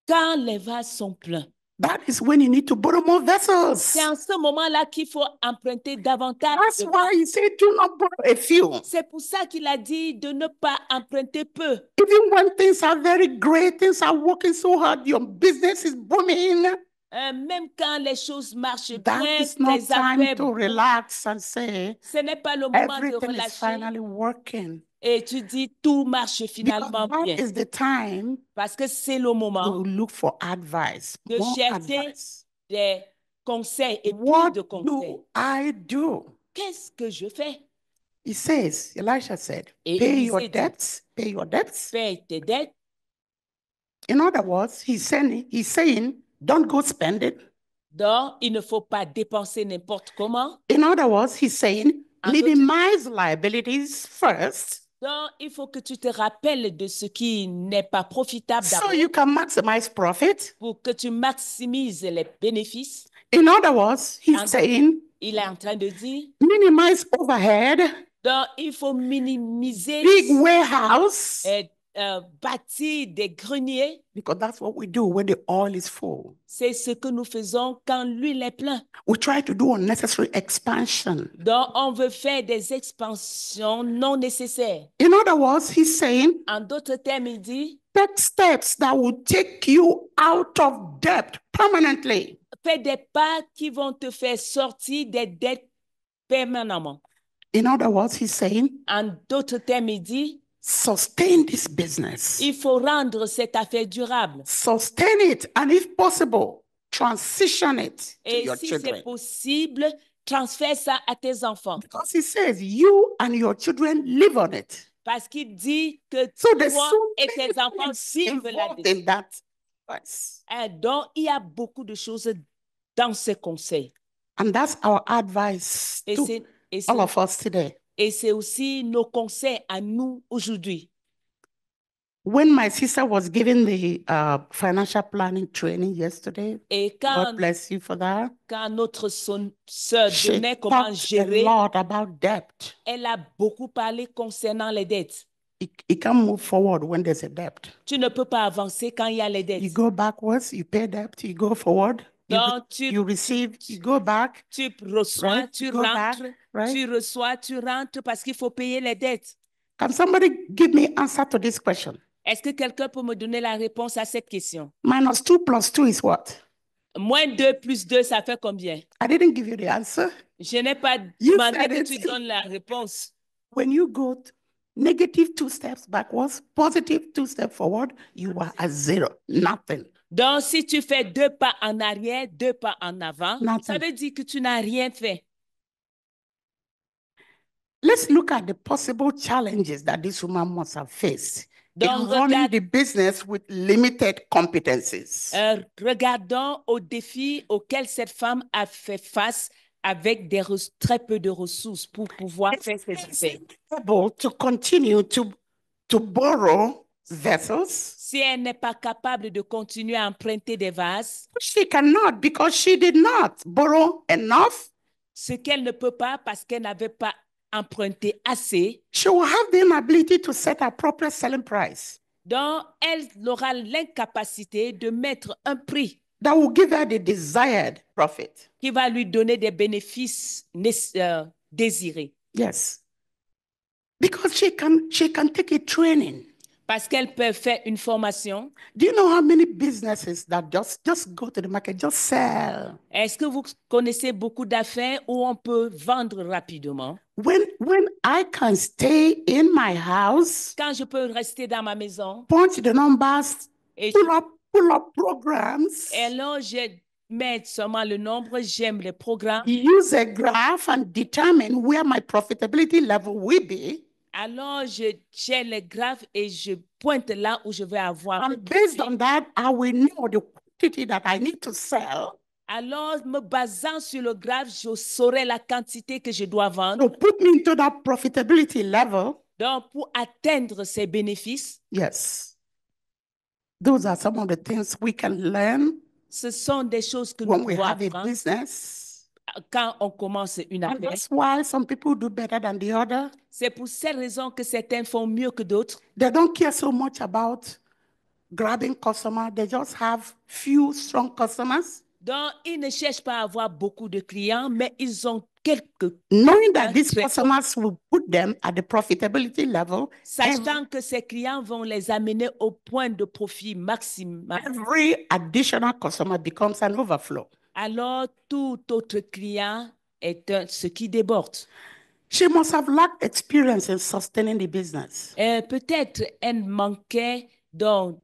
quand les vases sont pleins,
that is when you need to borrow more vessels.
C'est en ce moment-là qu'il faut emprunter davantage.
That's why he said, do not borrow a few.
C'est pour ça qu'il a dit de ne pas emprunter peu.
Even when things are very great, things are working so hard, your business is booming.
Même quand les choses marchent
That
bien,
is not
les
time
affaires,
to relax and say,
ce n'est pas le moment de
everything is
relâcher.
finally working.
Et tu dis, tout marche
Because
finalement
that
bien.
is the time
Parce que c'est le moment
to look for advice,
de
more
chercher
advice.
des conseils et plus
What
de conseils.
do I do?
Qu'est-ce que je fais?
He says, Elisha said,
Et
pay
Élisée
your
dit,
debts, pay your debts.
Paye tes dettes.
In other words, he's saying, don't go spend it.
Donc, il ne faut pas dépenser n'importe comment.
In other words, he's saying,
En
minimize liabilities first
Donc, il faut que tu te rappelles de ce qui n'est pas profitable
so
d'abord
you can maximize profit.
pour que tu maximises les bénéfices.
In other words, he's
En-
saying,
Il est en train de dire,
minimize overhead,
donc il faut minimiser
big warehouse,
et bâtir des greniers.
because that's what we do when the oil is full.
C'est ce que nous faisons quand l'huile est pleine.
We try to do unnecessary expansion.
Donc, on veut faire des expansions non nécessaires.
In other words, he's saying,
En d'autres termes, il dit,
take steps that will take you out of debt permanently.
fais des pas qui vont te faire sortir des dettes permanemment.
In other words, he's saying,
En d'autres termes, il dit,
sustain this business.
il faut rendre cette affaire durable.
Sustain it, and if possible, transition it to
Et
your
si
children.
c'est possible, transfère ça à tes enfants.
Because he says, you and your children live on it.
Parce qu'il dit que
So there's
toi
so
et
many
tes enfants
things
vivent
involved
là-dessus.
in that. Yes.
Donc, il y a beaucoup de choses dans ce conseil.
And that's our advice
Et
to
c'est
all of us today.
aussi nos conseils à nous aujourd'hui.
When my sister was giving the financial planning training yesterday,
Et quand,
God bless you for that.
quand notre sœur
She
donnait comment
talked a
gérer,
lot about debt.
elle a beaucoup parlé concernant les dettes.
You can't move forward when there's a debt.
Tu ne peux pas avancer quand il y a les dettes.
You go backwards, you pay debt, you go forward,
Donc,
you receive, you go back.
tu reçois,
Right?
tu
You go back,
rentres,
right?
tu reçois, tu rentres parce qu'il faut payer les dettes.
Can somebody give me answer to this question?
Est-ce que quelqu'un peut me donner la réponse à cette question?
Minus 2 plus 2 is what?
Moins 2 plus 2, ça fait combien?
I didn't give you the answer.
Je n'ai pas
You
demandé
said
que
it.
tu donnes la réponse.
When you go negative 2 steps backwards, positive 2 steps forward, you are at 0, nothing.
Donc, si tu fais 2 pas en arrière, 2 pas en avant,
Nothing.
ça veut dire que tu n'as rien fait.
Let's look at the possible challenges that this woman must have faced in
Donc,
running the business with limited competencies.
regardons aux défis auxquels cette femme a fait face avec très peu de ressources pour pouvoir faire ses affaires.
Able to continue to borrow vessels.
Si elle n'est pas capable de continuer à emprunter des vases,
She cannot because she did not borrow enough.
ce qu'elle ne peut pas parce qu'elle n'avait pas emprunté assez,
She will have the inability to set appropriate selling price.
donc elle aura l'incapacité de mettre un prix
that will give her the desired profit.
qui va lui donner des bénéfices désirés.
Yes. Because she can take a training.
Parce qu'elle peut faire une formation.
Do you know how many businesses that just go to the market, just sell?
Est-ce que vous connaissez beaucoup d'affaires où on peut vendre rapidement?
When I can stay in my house,
Quand je peux rester dans ma maison
punch the numbers,
et,
pull up programs,
et alors je mets seulement le nombre, j'aime les programmes.
use a graph and determine where my profitability level will be.
Alors j'ai les graphes et je pointe là où je vais avoir.
And based on that, I will know the quantity that I need to sell.
Alors, me basant sur le graphe, je saurai la quantité que je dois vendre.
So put me into that profitability level.
Donc, pour atteindre ces bénéfices,
yes, those are some of the things we can learn
ce sont des choses que
when
nous
we
pouvons
have a
apprendre
business.
quand on commence une
And
affaire.
that's why some people do better than the other.
C'est pour cette raison que certains font mieux que d'autres.
They don't care so much about grabbing customers. They just have few strong customers.
Donc, ils ne cherchent pas à avoir beaucoup de clients, mais ils ont quelques
Knowing that
clients
these
très-
customers will put them at the profitability level,
sachant que ces clients vont les amener au point de profit maximal.
every additional customer becomes an overflow.
Alors, tout autre client est ce qui déborde.
She must have lacked experience in sustaining the business.
Peut-être elle manquait dans...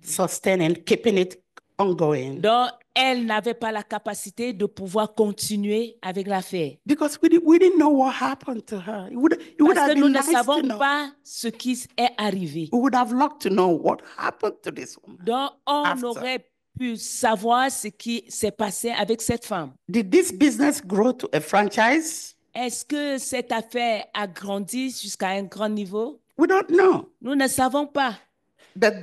Sustaining, keeping it ongoing.
Donc, elle n'avait pas la capacité de pouvoir continuer avec l'affaire.
Because we didn't know what happened to her. It would
Parce
have
que nous
been
ne
nice to
savons
know.
pas ce qui est arrivé.
We would have loved to know what happened to this woman.
Donc, on
After.
aurait pu savoir ce qui s'est passé avec cette femme.
Did this business grow to a franchise?
Est-ce que cette affaire a grandi jusqu'à un grand niveau?
We don't know.
Nous ne savons pas.
But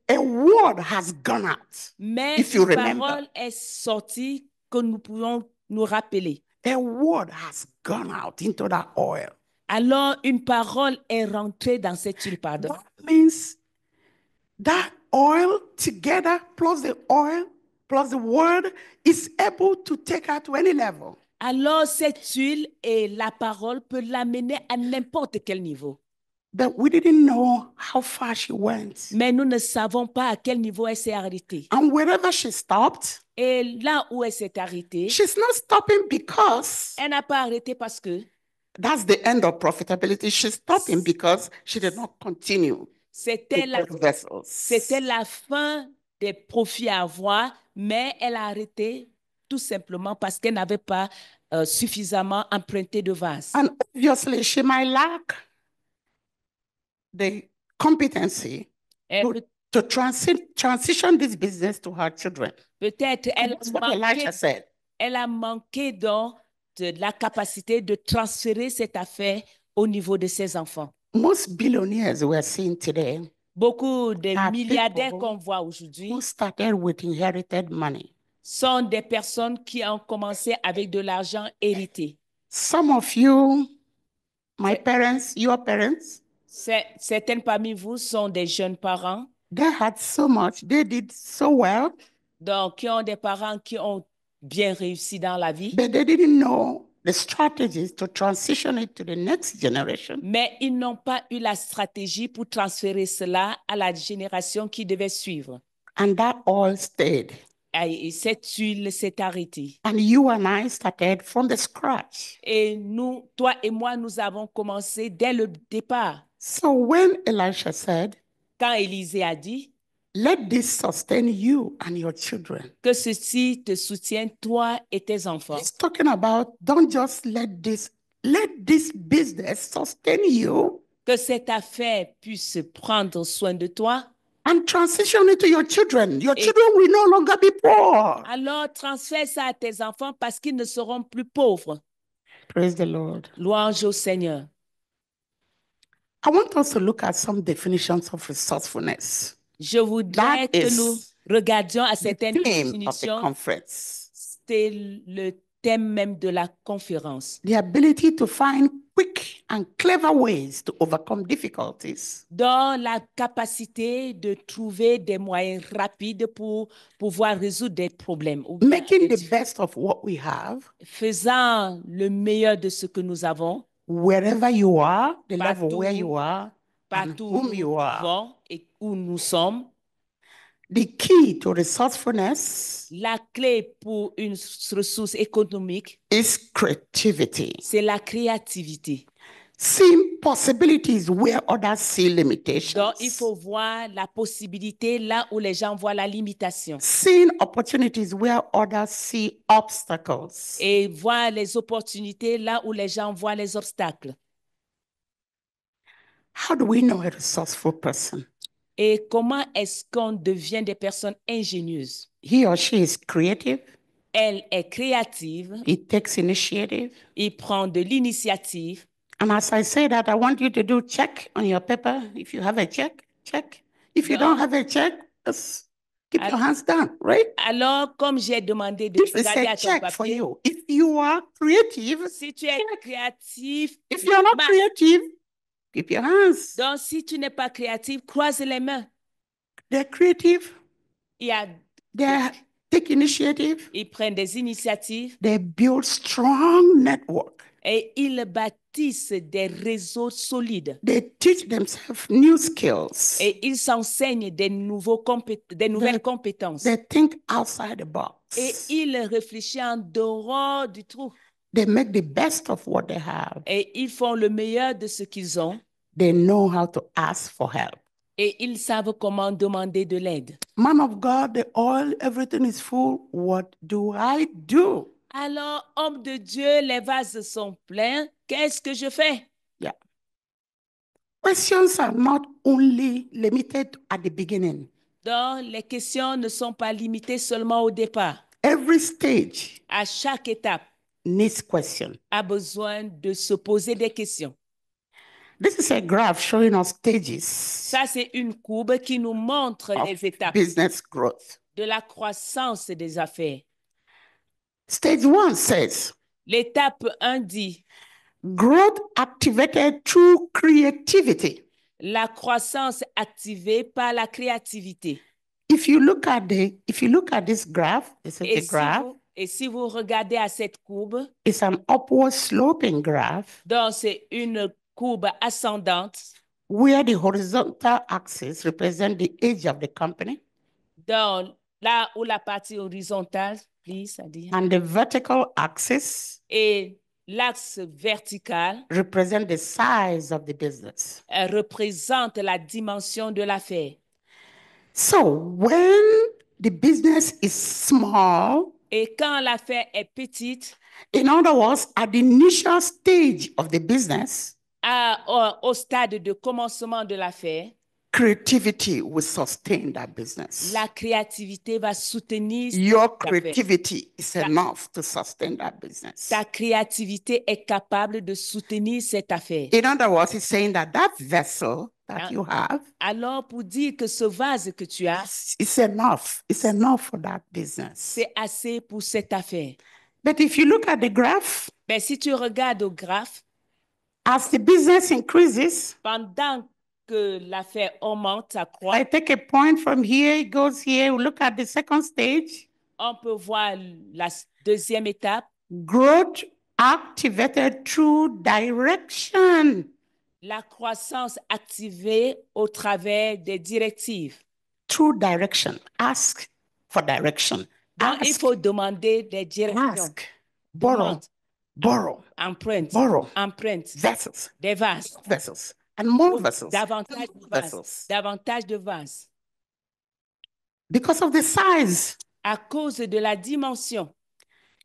a word has gone out.
Mais
If you
une
remember.
parole est sortie que nous pouvons nous rappeler.
A word has gone out into that oil.
Alors, une parole est rentrée dans cette huile, pardon.
That means that oil together plus the oil plus the word is able to take her to any level.
Alors, cette huile et la parole peut l'amener à n'importe quel niveau.
But we didn't know how far she went.
Mais nous ne savons pas à quel niveau elle s'est arrêtée.
And wherever she stopped,
Et là où elle s'est arrêtée,
she's not stopping because
elle n'a pas arrêté parce que
that's the end of profitability. She's stopping because she did not continue.
c'était
Vessels.
la fin des profits à avoir, mais elle a arrêté tout simplement parce qu'elle n'avait pas suffisamment emprunté de vase.
And obviously, she might lack the competency to transition this business to her children.
Peut-être elle a manqué donc de la capacité de transférer cette affaire au niveau de ses enfants.
Most billionaires we're seeing today
Beaucoup de milliardaires qu'on voit aujourd'hui
who started with inherited money.
Sont des personnes qui ont commencé avec de l'argent hérité.
Some of you, my parents, your parents,
certaines parmi vous sont des jeunes parents.
They had so much, they did so well.
Donc, qui ont des parents qui ont bien réussi dans la vie.
But they didn't know the strategies to transition it to the next generation.
Mais ils n'ont pas eu la stratégie pour transférer cela à la génération qui devait suivre.
And that all stayed.
Et cette huile s'est arrêtée.
And you and I started from the scratch.
Et nous, toi et moi, nous avons commencé dès le départ.
So when Elisha said,
quand Élisée a dit,
let this sustain you and your children.
Que ceci te soutienne toi et tes enfants.
He's talking about don't just let this business sustain you.
Que cette affaire puisse prendre soin de toi.
And transition it to your children. Your children will no longer be poor.
Alors transfère ça à tes enfants parce qu'ils ne seront plus pauvres.
Praise the Lord.
Louange au Seigneur.
I want us to look at some definitions of resourcefulness.
Je voudrais que nous regardions à certaines définitions. C'est le thème même de la conférence.
The ability to find quick and clever ways to overcome difficulties.
dans la capacité de trouver des moyens rapides pour pouvoir résoudre des problèmes. Ou bien
Making the best of what we have,
faisant le meilleur de ce que nous avons,
wherever you are, the level
Partout.
where you are, and
partout où
whom
nous
you are.
vivons et où nous sommes.
The key to resourcefulness
La clé pour une ressource économique,
is creativity.
c'est la créativité.
Seeing possibilities where others see limitations.
Donc, il faut voir la possibilité là où les gens voient la limitation
Seeing opportunities where others see obstacles.
et voir les opportunités là où les gens voient les obstacles.
How do we know a resourceful person?
Et comment est-ce qu'on devient des personnes ingénieuses?
He or she is creative.
Elle est créative,
He takes initiative.
il prend de l'initiative.
And as I say that, I want you to do check on your paper. If you have a check, check. If you
No.
don't have a check, just keep your hands down, right?
Alors, comme j'ai demandé de
This is
regarder
a
à ton
check for
papier,
you. If you are creative,
si tu es créatif,
if you're not
marque.
creative, keep your hands.
Donc, si tu n'es pas créatif, croise les mains.
They're creative.
Il y a,
They take initiative.
ils prennent des initiatives
They build strong network.
et ils bâtissent des réseaux solides.
They teach themselves new skills.
Et ils s'enseignent des nouvelles compétences.
They think outside the box.
Et ils réfléchissent en dehors du trou.
They make the best of what they have.
Et ils font le meilleur de ce qu'ils ont.
They know how to ask for help.
Et ils savent comment demander de l'aide.
Man of God, the oil, everything is full. What do I do?
Alors, homme de Dieu, les vases sont pleins. Qu'est-ce que je fais?
Yeah. Questions are not only limited at the beginning.
Donc, les questions ne sont pas limitées seulement au départ.
Every stage
À chaque étape,
needs question.
a besoin de se poser des questions.
This is a graph showing us stages
Ça, c'est une courbe qui nous montre
of
les étapes
business growth.
de la croissance des affaires.
Stage 1 says,
L'étape 1 dit,
growth activated through creativity.
la croissance activée par la créativité.
If you look at this graph, this is the graph.
Et si vous regardez à cette courbe,
It's an upward sloping graph
donc c'est une courbe ascendante,
where the horizontal axis represents the age of the company
donc là où la partie horizontale, c'est-à-dire,
and the vertical axis
et l'axe vertical
represent the size of the business.
représente la dimension de l'affaire.
So when the business is small,
Et quand l'affaire est petite,
in other words, at the initial stage of the business,
au stade de commencement de l'affaire,
creativity will sustain that business.
la créativité va soutenir
Your
cette affaire.
creativity is enough to sustain that business.
Ta créativité est capable de soutenir cette affaire.
In other words, it's saying that that vessel that you have,
Alors, pour dire que ce vase que tu as,
it's enough. It's enough for that business.
c'est assez pour cette affaire.
But if you look at the graph,
Mais si tu regardes au graphe,
as the business increases,
pendant que l'affaire augmente, ça croît,
I take a point from here, it goes here. We look at the second stage,
on peut voir la deuxième étape,
growth activated through direction.
la croissance activée au travers des directives.
Through direction. Ask for direction.
Donc, il faut demander des directions.
Ask. Borrow.
Demande.
Borrow.
Empreinte.
Borrow.
Empreinte.
Vessels.
Des vases.
Vessels. And more vessels.
Davantage de vases.
Vessels.
Davantage de vases.
Because of the size.
À cause de la dimension.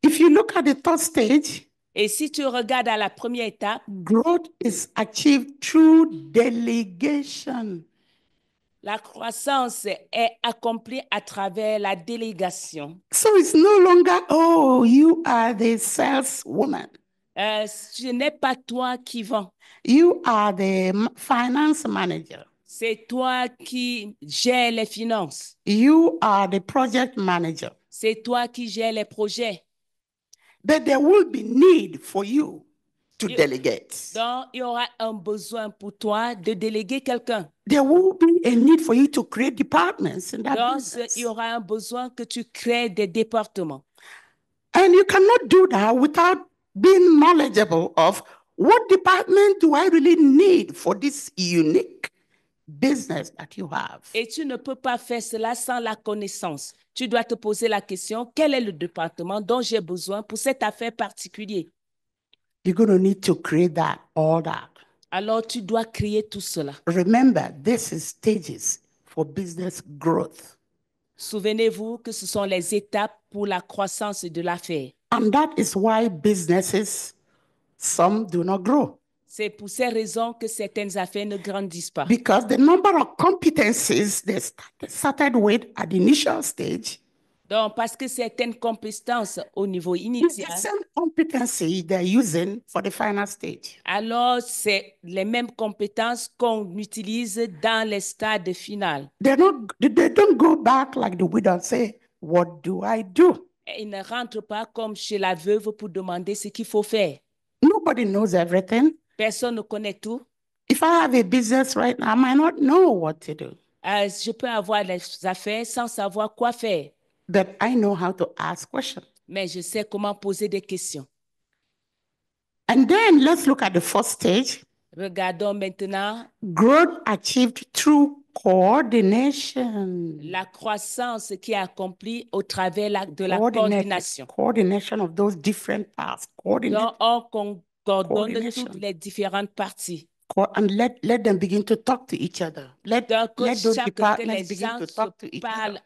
If you look at the third stage,
et si tu regardes à la première étape,
growth is achieved through delegation.
La croissance est accomplie à travers la délégation.
So it's no longer, oh, you are the saleswoman.
Ce n'est pas toi qui vends.
You are the finance manager.
C'est toi qui gères les finances.
You are the project manager.
C'est toi qui gères les projets.
But there will be need for you to delegate.
Donc, il y aura un besoin pour toi de déléguer quelqu'un.
There will be a need for you to create departments in that
Donc,
business.
il y aura un besoin que tu crées des départements.
And you cannot do that without being knowledgeable of what department do I really need for this unique business that you have.
Et tu ne peux pas faire cela sans la connaissance. Tu dois te poser la question, quel est le département dont j'ai besoin pour cette affaire particulière?
You're going to need to create that, all that.
Alors, tu dois créer tout cela.
Remember, this is stages for business growth.
Souvenez-vous que ce sont les étapes pour la croissance de l'affaire.
And that is why businesses, some do not grow.
C'est pour ces raisons que certaines affaires ne grandissent pas.
Because the number of competencies they started with at the initial stage
Donc, parce que certaines compétences au niveau
is the
initial,
same competency they're using for the final stage.
alors c'est les mêmes compétences qu'on utilise dans les stades finaux.
They don't go back like the widow and say, what do I do?
Et ils ne rentrent pas comme chez la veuve pour demander ce qu'il faut faire.
Nobody knows everything.
Personne ne connaît tout.
If I have a business right now, I might not know what to do,
Je peux avoir les affaires sans savoir quoi faire,
but I know how to ask questions.
mais je sais comment poser des questions.
And then let's look at the first stage.
Regardons maintenant
Growth achieved through coordination.
la croissance qui est accomplie au travers de la coordination.
Coordination of those different parts.
Donc, on coordonne
Coordination.
toutes les différentes parties.
And let them begin to talk to each other. Let
Donc,
those
que
departments
les
begin
gens
to
se
talk to each other.
parlent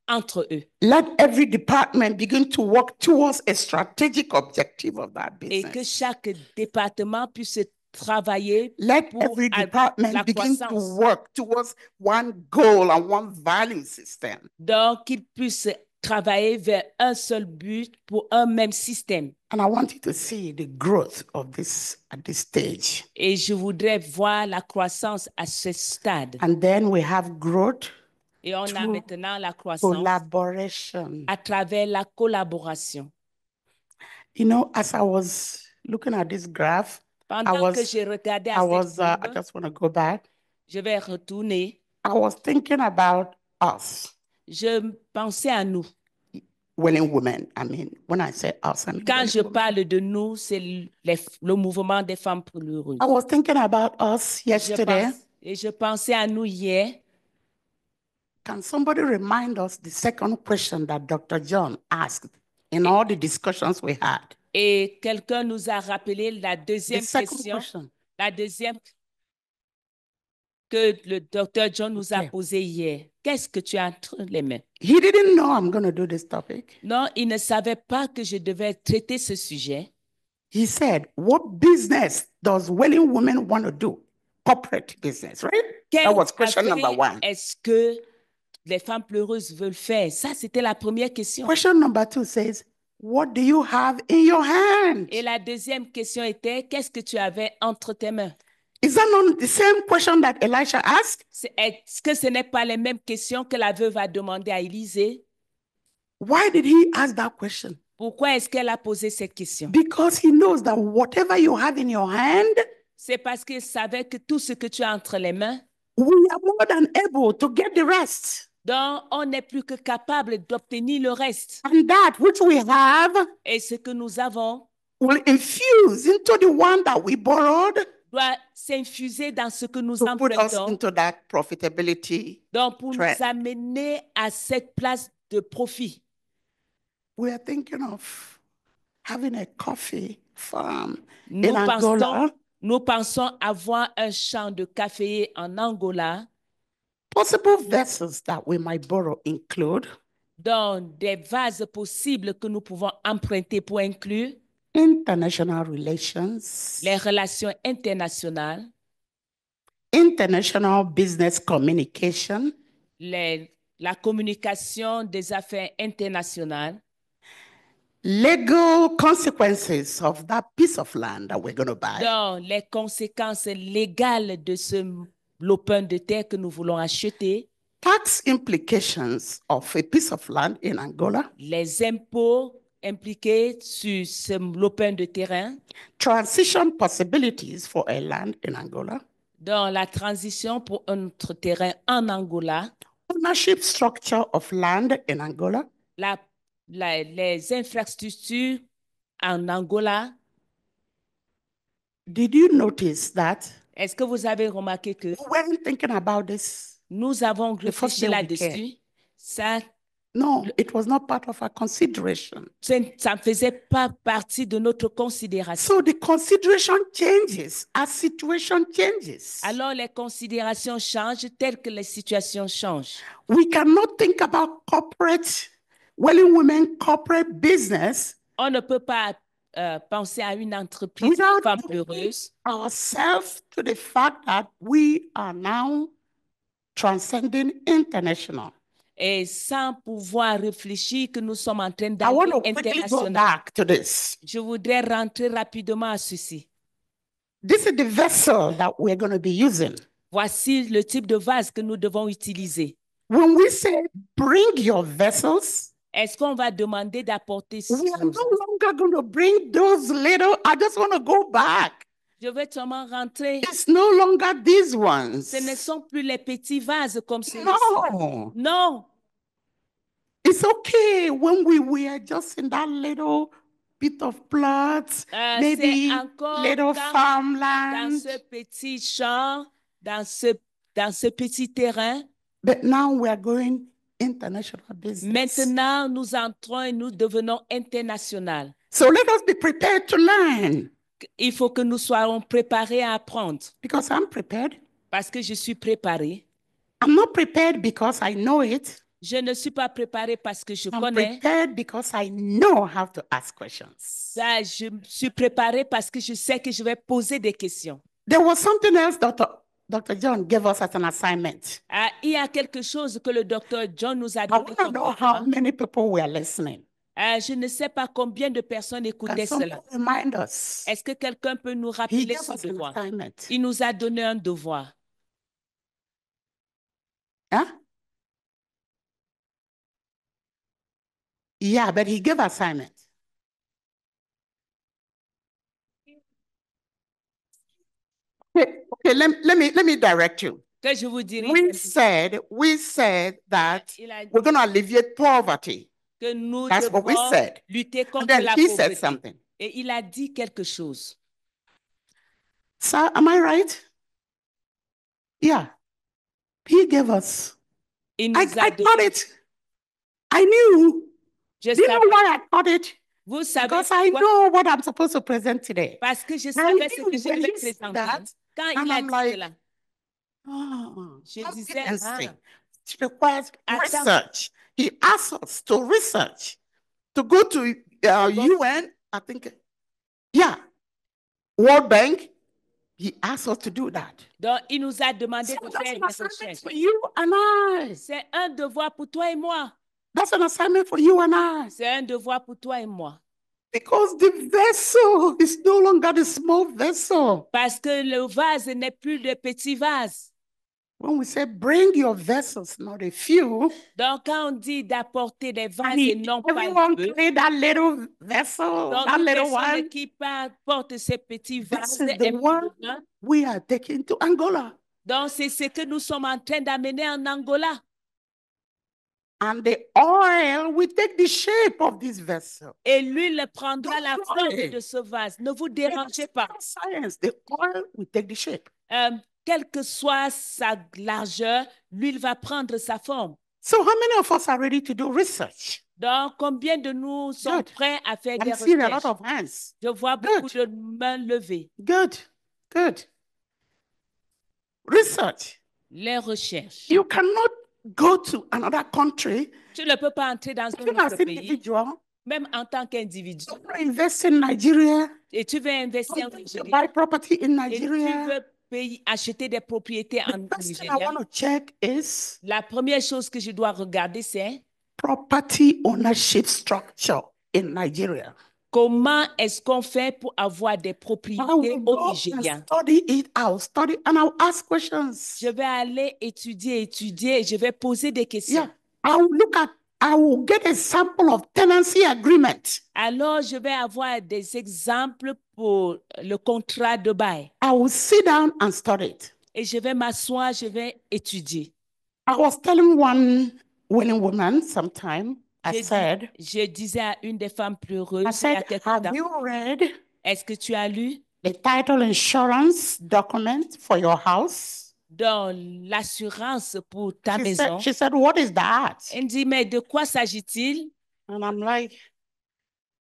entre eux.
Let every department begin to work towards a strategic objective of that
Et que
business.
chaque département puisse travailler
Let
pour
every
la
department begin to
croissance.
work towards one goal and one value system.
Donc, qu'ils puissent travailler vers un seul but pour un même système.
And I want you to see the growth of this at this stage.
Et je voudrais voir la croissance à ce stade.
And then we have growth,
Et on a
through
maintenant la croissance
collaboration.
à travers la collaboration.
You know, as I was looking at this graph,
Pendant que j'ai regardé à
I
cette courbe,
just want to go back.
je vais retourner.
I was thinking about us,
Je pensais à nous.
willing women. I mean, when I say us, I mean
Quand
willing
je
women.
parle de nous, c'est le mouvement des femmes pleureuses.
I was thinking about us yesterday.
Et je pensais à nous hier.
Can somebody remind us the second question that Dr. John asked in all the discussions we had?
Et quelqu'un nous a rappelé la
The
deuxième
second
question.
question.
La deuxième que le docteur John nous a
Okay.
posée hier. Qu'est-ce que tu as entre les mains?
He didn't know I'm going to do this topic.
Non, il ne savait pas que je devais traiter ce sujet.
He said, what business does willing women want to do? Corporate business, right? That
Quelle
was question
affaire
number one.
est-ce que les femmes pleureuses veulent faire? Ça, c'était la première question.
Question number two says, what do you have in your hand?
Et la deuxième question était, qu'est-ce que tu avais entre tes mains?
Is that not the same question that Elisha asked?
Est-ce que ce n'est pas les mêmes questions que la veuve a demandé à Élisée?
Why did he ask that question?
Pourquoi est-ce qu'elle a posé cette question?
Because he knows that whatever you have in your hand,
C'est parce qu'il savait que tout ce que tu as entre les mains,
we are more than able to get the rest.
donc on n'est plus que capable d'obtenir le reste.
And that which we have
Et ce que nous avons
will infuse into the one that we borrowed
doit s'infuser dans ce que nous
to put us
empruntons,
into that profitability.
donc pour
trend.
nous amener à cette place de profit.
We are thinking of having a coffee farm
Nous
in Angola,
pensons avoir un champ de café en Angola,
possible vessels that we might borrow include
donc des vases possibles que nous pouvons emprunter pour inclure
international relations,
les relations internationales,
international business communication,
la communication des affaires internationales,
legal consequences of that piece of land that we're going to buy,
donc les conséquences légales de ce lopin de terre que nous voulons acheter,
tax implications of a piece of land in Angola,
les impôts impliqué sur l'open de terrain
transition possibilities for a land in Angola,
dans la transition pour un autre terrain en Angola,
ownership structure of land in Angola,
les infrastructures en Angola.
Did you notice that
Est-ce que vous avez remarqué que
we weren't thinking about this?
nous avons
The first
réfléchi
day we
là-dessus? Ça
No, it was not part of our consideration.
ne faisait pas partie de notre considération.
So the consideration changes as situation changes.
Alors les considérations changent telles que les situations changent.
We cannot think about corporate, Welling Women corporate business
On ne peut pas penser à une entreprise
without
de femmes heureuses
ourselves to the fact that we are now transcending international.
et sans pouvoir réfléchir que nous sommes en train
I
d'aller
want to quickly go
international.
back to this.
Je voudrais rentrer rapidement à ceci.
This is the vessel that we're going to be using.
Voici le type de vase que nous devons utiliser.
When we say bring your vessels,
Est-ce qu'on va demander d'apporter
we are no longer going to bring those little. I just want to go back.
Je vais seulement rentrer.
It's no longer these ones.
Ce ne sont plus les petits vases comme ceux-ci.
No.
Non.
It's okay when we were just in that little bit of plots, maybe
C'est encore
little
dans
farmland.
ce petit champ, dans ce petit terrain.
But now we are going international business.
Maintenant, nous entrons et nous devenons international.
So let us be prepared to learn.
Il faut que nous soyons préparés à apprendre.
Because I'm prepared.
Parce que je suis préparée.
I'm not prepared because I know it.
Je ne suis pas préparée parce que je
I'm
connais.
prepared because I know how to ask questions.
Ça, je suis préparée parce que je sais que je vais poser des questions.
There was something else Dr. John gave us as an assignment.
Il y a quelque chose que le docteur John nous a
I
donné
want to
comme
know how
devoir.
many people were listening.
Je ne sais pas combien de personnes
Can
écoutaient
someone
cela.
remind us?
Est-ce que quelqu'un peut nous
He
rappeler
gave
ce
us an
devoir?
assignment.
Il nous a donné un devoir.
Huh? Yeah, but he gave assignment. Okay, let me direct you.
Que je vous dirai
We said that
il a dit
we're going to alleviate poverty.
que nous
That's what we
devons
said.
lutter
And
contre
then
la
he said
pauvreté.
something.
Et il a dit quelque chose.
Sir, am I right? Yeah. He gave us.
Il nous
I
a
got
donné.
it. I knew.
Je
Do you know
savais-
why I got it?
Vous savez
Because I
pourquoi?
know what I'm supposed to present today.
Parce que je
I
savais ce
knew
que je
when
devais
he said
présenter.
that,
Quand
and
il a
I'm
dit
like,
cela, je disais,
competency.
ah,
It requires
Attends.
research. He asked us to research, to go to UN, I think, yeah, World Bank. He asked us to do that.
donc il nous a demandé
So
de
that's
faire
an
des
assignment
recherches.
for you and I.
C'est un devoir pour toi et moi.
That's an assignment for you and I.
C'est un devoir pour toi et moi.
Because the vessel is no longer the small vessel.
Parce que le vase n'est plus de petit vase.
When we say bring your vessels, not a few,
Donc, quand on dit d'apporter des vases
and
et non pas
everyone
peu,
carry that little vessel,
donc
that
toute
little
personne
one.
qui porte ces petits
This
vases
is
est
the one
besoin.
we are taking to Angola.
Donc, c'est ce que nous sommes en train d'amener en Angola.
And the oil will take the shape of this vessel.
Et l'huile prendra la
Don't
forme
worry.
de ce vase. Ne vous dérangez pas.
Science, the oil will take the shape.
Quelle que soit sa largeur, l'huile va prendre sa forme.
So how many of us are ready to do research?
Donc, combien de nous sont
Good.
prêts à faire des
I'm seeing a lot
recherches?
of hands.
Je vois beaucoup
Good.
de mains levées.
Good, good. Research.
Les recherches.
You cannot go to another country,
Tu ne peux pas entrer dans un
even as
autre pays,
individual,
même en tant qu'individu.
invest in Nigeria,
Et tu veux investir en
buy
Nigeria.
property in
Et tu
Nigeria.
veux acheter des propriétés en
The first thing I
Nigeria.
want to check is
La première chose que je dois regarder, c'est
property ownership structure in Nigeria.
comment est-ce qu'on fait pour avoir des
I
propriétés
will
au
go
Nigeria.
and study it. I'll study and I'll ask questions.
Je vais aller étudier, et je vais poser des questions.
Yeah, I'll look at I will get a sample of tenancy agreement.
alors je vais avoir des exemples pour le contrat de bail.
I will sit down and study it.
Et je vais m'asseoir, je vais étudier.
I was telling one willing woman sometime,
Je disais à une des femmes pleureuses,
I
il y
said,
a quelque
have
temps,
you read
est-ce que tu as lu
the title insurance document for your house?
dans l'assurance pour ta maison?
She said, what is that?
Elle me dit, mais de quoi s'agit-il?
And I'm like,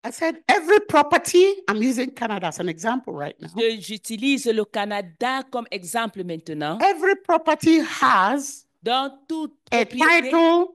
I said, every property, I'm using Canada as an example right now.
J'utilise le Canada comme exemple maintenant.
Every property has
Dans toute
a
propriété,
title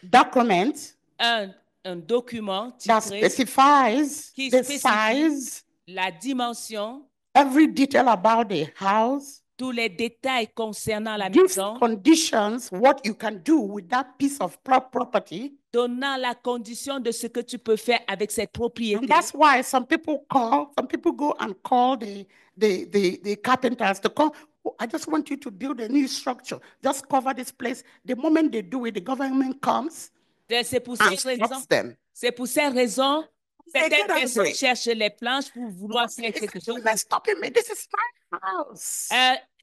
document
un document
that
titré
specifies
qui
the
spécifie
size,
la dimension,
every detail about the house,
tous les détails concernant la
gives
maison,
conditions, what you can do with that piece of property.
donnant la condition de ce que tu peux faire avec cette propriété.
And that's why some people go and call the carpenters to come. Oh, I just want you to build a new structure. Just cover this place. The moment they do it, the government comes
C'est pour
and
ces
stops
raisons.
them.
C'est pour ces raisons.
They
Certaines
get
personnes
angry.
cherchent les planches pour vouloir faire quelque chose.
You're stopping me. This is my house.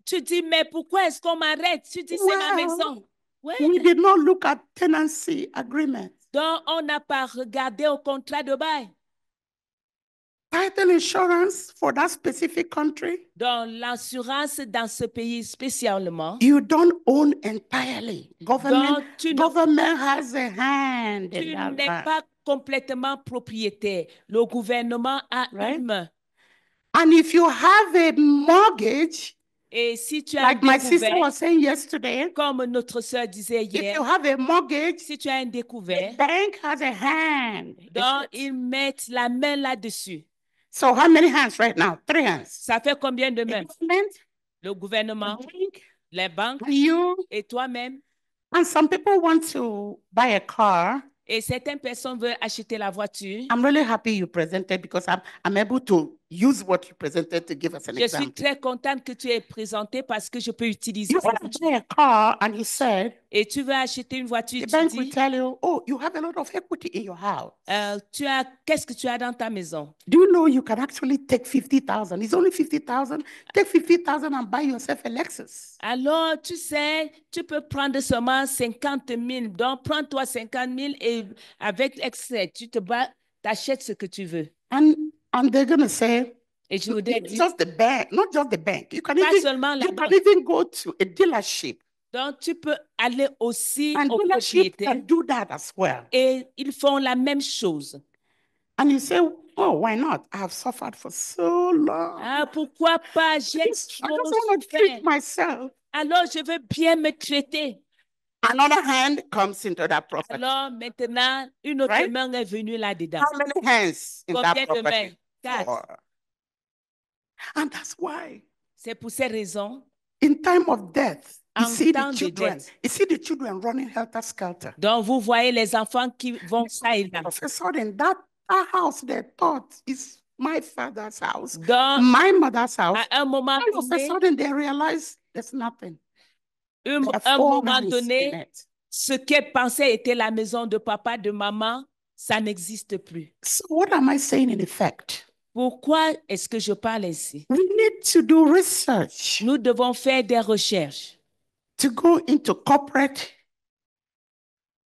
Tu dis, mais pourquoi est-ce qu'on m'arrête? Tu dis, c'est ma maison. Ouais.
We did not look at tenancy agreement.
Donc, on n'a pas regardé au contrat de bail.
Title insurance for that specific country.
Dans l'assurance dans ce pays spécialement.
You don't own entirely. Government has a hand
tu
in that.
n'es pas complètement propriétaire. Le gouvernement a une main.
And if you have a mortgage,
et si tu as
like my sister was saying yesterday,
comme notre sœur disait hier,
if you have a mortgage,
si tu as un découvert,
the bank has a hand.
Donc, ils mettent la main là-dessus.
So how many hands right now? 3 hands.
Ça fait combien de mains? Le gouvernement, les banques,
you,
et toi-même.
And some people want to buy a car.
Et certaines personnes veulent acheter la voiture.
I'm really happy you presented because I'm able to use what you presented to give us an example.
Je suis très contente que tu aies présenté parce que je peux utiliser.
You want to buy a car and you said,
et tu veux acheter une voiture,
the bank will tell you, oh, you have a lot of equity in your house.
Qu'est-ce que tu as dans ta maison?
Do you know you can actually take 50,000? It's only 50,000. Take 50,000 and buy yourself a Lexus.
Alors, tu sais, tu peux prendre seulement 50 000. Donc, prends-toi 50 000 et avec l'excès, tu t'achètes ce que tu veux.
And they're going to say,
et je voudrais
dire, just the bank, not just the bank. You can
can
even go to a dealership.
Donc, tu peux aller aussi
au propriétaire. And do that as well.
Et ils font la même chose.
And you say, oh, why not? I have suffered for so long.
Ah, pourquoi pas? J'ai
I just want to treat myself.
Alors, je veux bien me traiter.
Another hand comes into that property.
Alors, maintenant, une autre main est venue là-dedans.
How many hands in that property?
Combien de mains? 4.
And that's why.
C'est pour ces raisons.
In time of death, you see the children running helter-skelter.
Donc, vous voyez les enfants qui vont ça et là.
All of a sudden, that house they thought is my father's house,
Donc,
my mother's house.
À un moment
all of a sudden, they realize there's nothing.
Un moment donné, ce qu'elle pensait était la maison de papa, de maman, ça n'existe plus.
So what am I saying in effect?
Pourquoi est-ce que je parle ainsi?
We need to do research.
Nous devons faire des recherches.
To go into corporate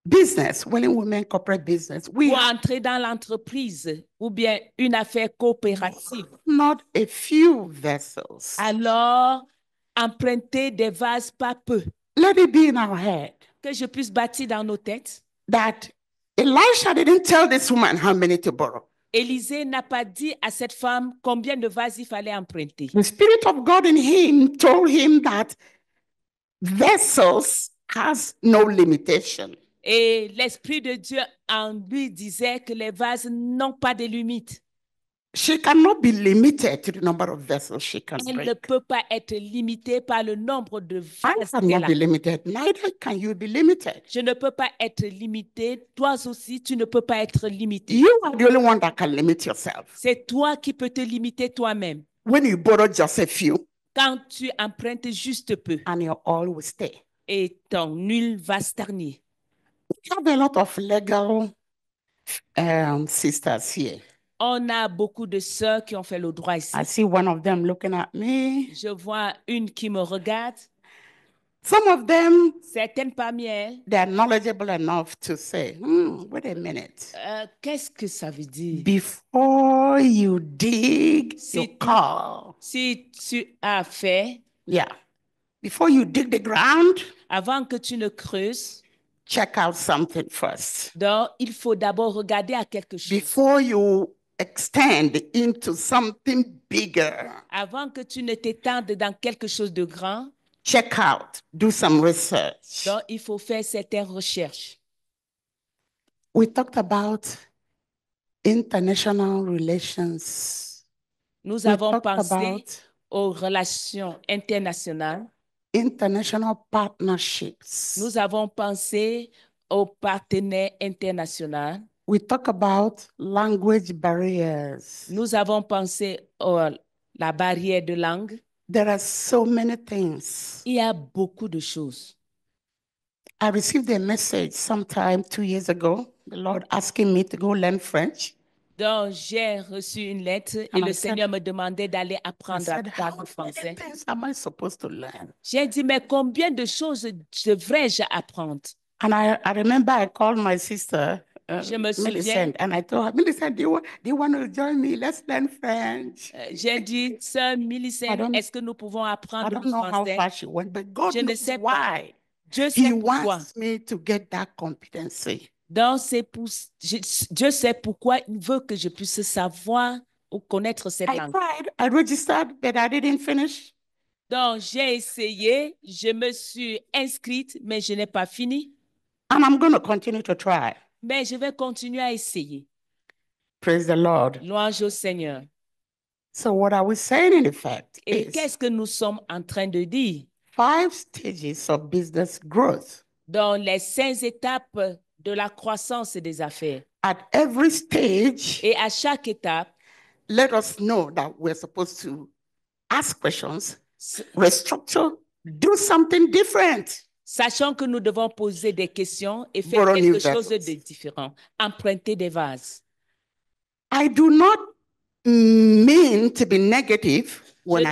business, when women corporate business.
Pour entrer dans l'entreprise ou bien une affaire coopérative.
Not a few vessels.
Alors, emprunter des vases pas peu.
Let it be in our head.
Que je puisse bâtir dans nos têtes.
That Elisha didn't tell this woman how many to borrow.
Élisée n'a pas dit à cette femme combien de vases il fallait emprunter.
The Spirit of God in him told him that vessels has no limitation.
Et l'Esprit de Dieu en lui disait que les vases n'ont pas de limite.
She cannot be limited to the number of vessels she can
Elle
break.
ne peut pas être limitée par le nombre de vases.
I cannot be limited. Neither can you be limited.
Je ne peux pas être limitée. Toi aussi, tu ne peux pas être limité.
You are the only one that can limit yourself.
C'est toi qui peux te limiter toi-même.
When you borrow just a few,
quand tu empruntes juste peu,
and your all will stay.
Et ton nul va stagner.
have a lot of legal sisters here.
On a beaucoup de sœurs qui ont fait le droit ici.
I see one of them looking at me.
Je vois une qui me regarde.
Some of them,
Certaines parmi elles,
they are knowledgeable enough to say, wait a minute.
qu'est-ce que ça veut dire?
Before you dig
Si
your
tu-
car,
Si tu as fait,
yeah, before you dig the ground,
avant que tu ne creuses,
check out something first.
donc il faut d'abord regarder à quelque chose.
Before you extend into something bigger,
Avant que tu ne t'étendes dans quelque chose de grand,
check out, do some research.
donc il faut faire certaines recherches.
We talked about international relations.
Nous
We
avons
talked
pensé
about
aux relations internationales.
international partnerships.
Nous avons pensé aux partenaires internationaux.
We talk about language barriers.
Nous avons pensé à la barrière de langue.
There are so many things.
Il y a beaucoup de choses.
I received a message sometime 2 years ago, the Lord asking me to go learn French.
Donc, j'ai reçu une lettre et
And
le
I said-
Seigneur me demandait d'aller
I
apprendre à
said,
parler
how many
français.
things am I supposed to learn?
J'ai dit, mais combien de choses devrais-je apprendre?
And I remember I called my sister,
Je me souviens.
Millicent, and I told her, Millicent, do you want to join me? Let's learn French.
J'ai dit, Sœur Millicent,
I don't-
est-ce que nous pouvons
I
apprendre
don't
le
know how
français?
far she went, but God
Je ne
knows
sais pas.
why.
Dieu
He
sait pourquoi.
wants me to get that competency.
Donc, Dieu sait pourquoi il veut que je puisse savoir ou connaître cette
I
langue.
tried, I registered, but I didn't finish.
Donc, j'ai essayé, je me suis inscrite, mais je n'ai pas fini.
And I'm going to continue to try.
Mais je vais continuer à essayer.
Praise the Lord.
Louange au Seigneur.
So what are we saying in effect
Et
is
qu'est-ce que nous sommes en train de dire?
5 stages of business growth.
Dans les 5 étapes de la croissance des affaires.
At every stage,
Et à chaque étape,
let us know that we're supposed to ask questions,
s-
restructure, do something different.
sachant que nous devons poser des questions et faire
Borrow new
quelque chose de
vessels.
différent. Emprunter des vases.
I do not mean to be negative when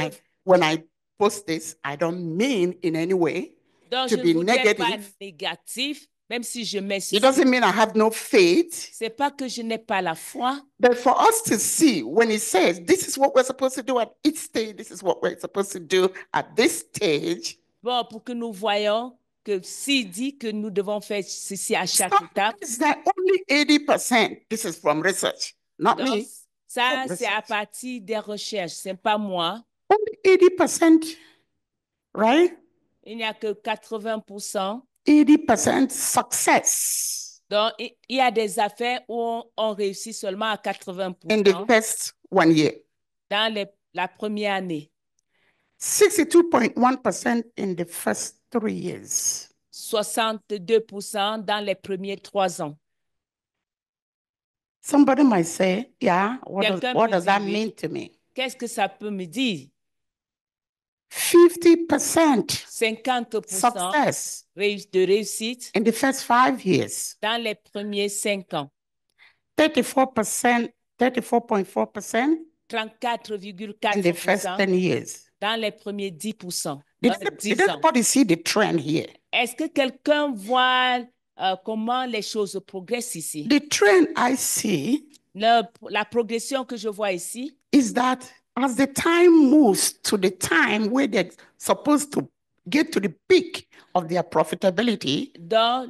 I post this. I don't mean in any way
Donc,
to
je
be
ne voudrais pas
negative.
négatif, même si je mets
It
ceci.
doesn't mean I have no faith.
C'est pas que je n'ai pas la foi,
But for us to see when it says this is what we're supposed to do at each stage, this is what we're supposed to do at this stage,
bon, pour que nous voyons que s'il dit que nous devons faire ceci à chaque
some
étape,
is that only 80%. This is from research, not
donc,
me.
ça,
Oh,
c'est à
research.
partir des recherches, c'est pas moi.
Only 80%, right?
Il n'y a que 80%.
80% success
Donc, il y a des affaires où on réussit seulement à
in the
80%
first 1 year,
dans la première année,
62.1% in the first 3 years.
62% dans les premiers 3 ans.
Somebody might say, yeah,
Quelqu'un
what
peut
does that
dire, oui.
mean to me?
Qu'est-ce que ça peut me dire?
50%
50%
success
de réussite
in the first 5 years,
dans les premiers 5 ans.
34%, 34.4% in the
34,4%
first 10 years.
dans les premiers 10%.
Did,
dans les
did
10 ans.
everybody see the trend here?
Est-ce que quelqu'un voit comment les choses progressent ici?
The trend I see
La progression que je vois ici,
is that as the time moves to the time where they're supposed to get to the peak of their profitability,
dans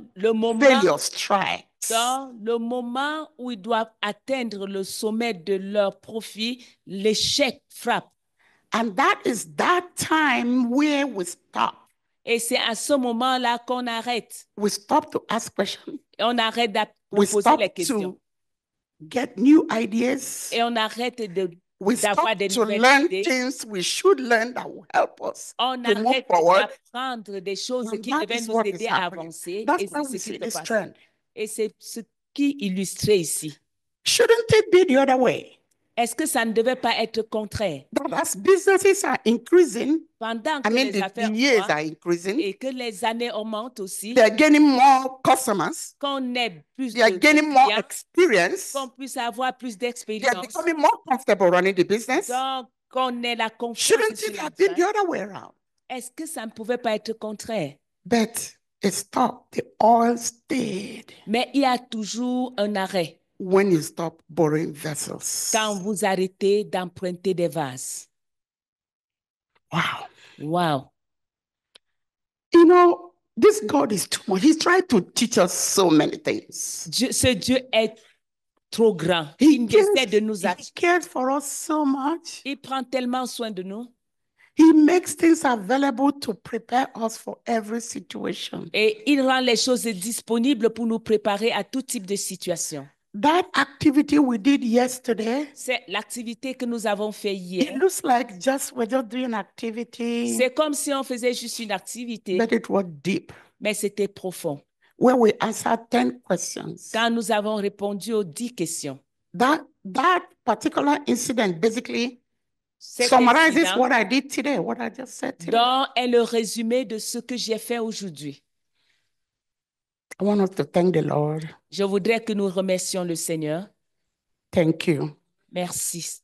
failure strikes.
dans le moment où ils doivent atteindre le sommet de leur profit, l'échec frappe.
And that is that time where we stop.
Et c'est à ce moment-là qu'on arrête.
We stop to ask questions.
Et on arrête de
We
poser
stop
les questions.
to get new ideas.
Et on arrête
We
d'avoir
stop
des
to
nouvelles
learn
idées.
things we should learn that will help us
On
to move
arrête
forward.
d'apprendre des choses
And
qui
that
devaient
is
nous
what is
aider à
happening.
avancer.
That's
Et
why
c'est
we
ce qui
see
se
this
passe.
trend.
Et c'est ce qui illustre ici.
Shouldn't it be the other way?
Est-ce que ça ne devait pas être contraire?
That as businesses are increasing,
Pendant
I
que
mean,
les
the
affaires
years
croissent
are increasing,
et que les années augmentent aussi,
they're gaining more customers,
qu'on ait plus
they are
de
gaining more
clients,
experience,
qu'on puisse avoir plus
they are
d'expérience,
becoming more comfortable running the business.
donc qu'on ait la confiance
Shouldn't
sur
it
la
have been the
boîte.
other way around?
Est-ce que ça ne pouvait pas être contraire?
But it stopped. The oil stayed
Mais il y a toujours un arrêt
when you stop borrowing vessels.
quand vous arrêtez d'emprunter des vases.
Wow.
Wow.
You know, this God is too much. He's trying to teach us so many things.
Ce Dieu est trop grand.
He
Il essaie de nous
he cares for us so much.
Il prend tellement soin de nous.
He makes things available to prepare us for every situation.
Et il rend les choses disponibles pour nous préparer à tout type de situation.
That activity we did yesterday,
C'est l'activité que nous avons fait
it
hier.
looks like we're just doing an activity,
C'est comme si on faisait juste une activité,
but it was deep.
mais c'était profond.
Where we answered 10 questions.
Quand nous avons répondu aux 10 questions.
That particular incident basically
Cet
summarizes
incident
what I did today, what I just said today.
dont est le résumé de ce que j'ai fait aujourd'hui.
I want us to thank the Lord.
Je voudrais que nous remercions le Seigneur.
Thank you.
Merci.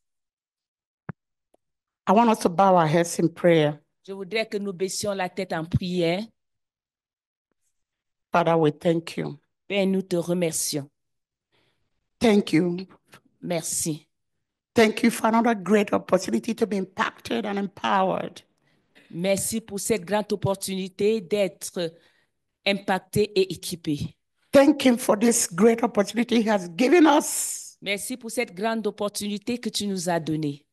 I want us to bow our heads in prayer.
Je voudrais que nous baissions la tête en prière.
Father, we thank you.
Père, nous te remercions.
Thank you.
Merci.
Thank you for another great opportunity to be impacted and empowered.
Merci pour cette grande opportunité d'être impacté et équipé.
Thank him for this great opportunity he has given us
Merci pour cette grande opportunité que tu nous as donnée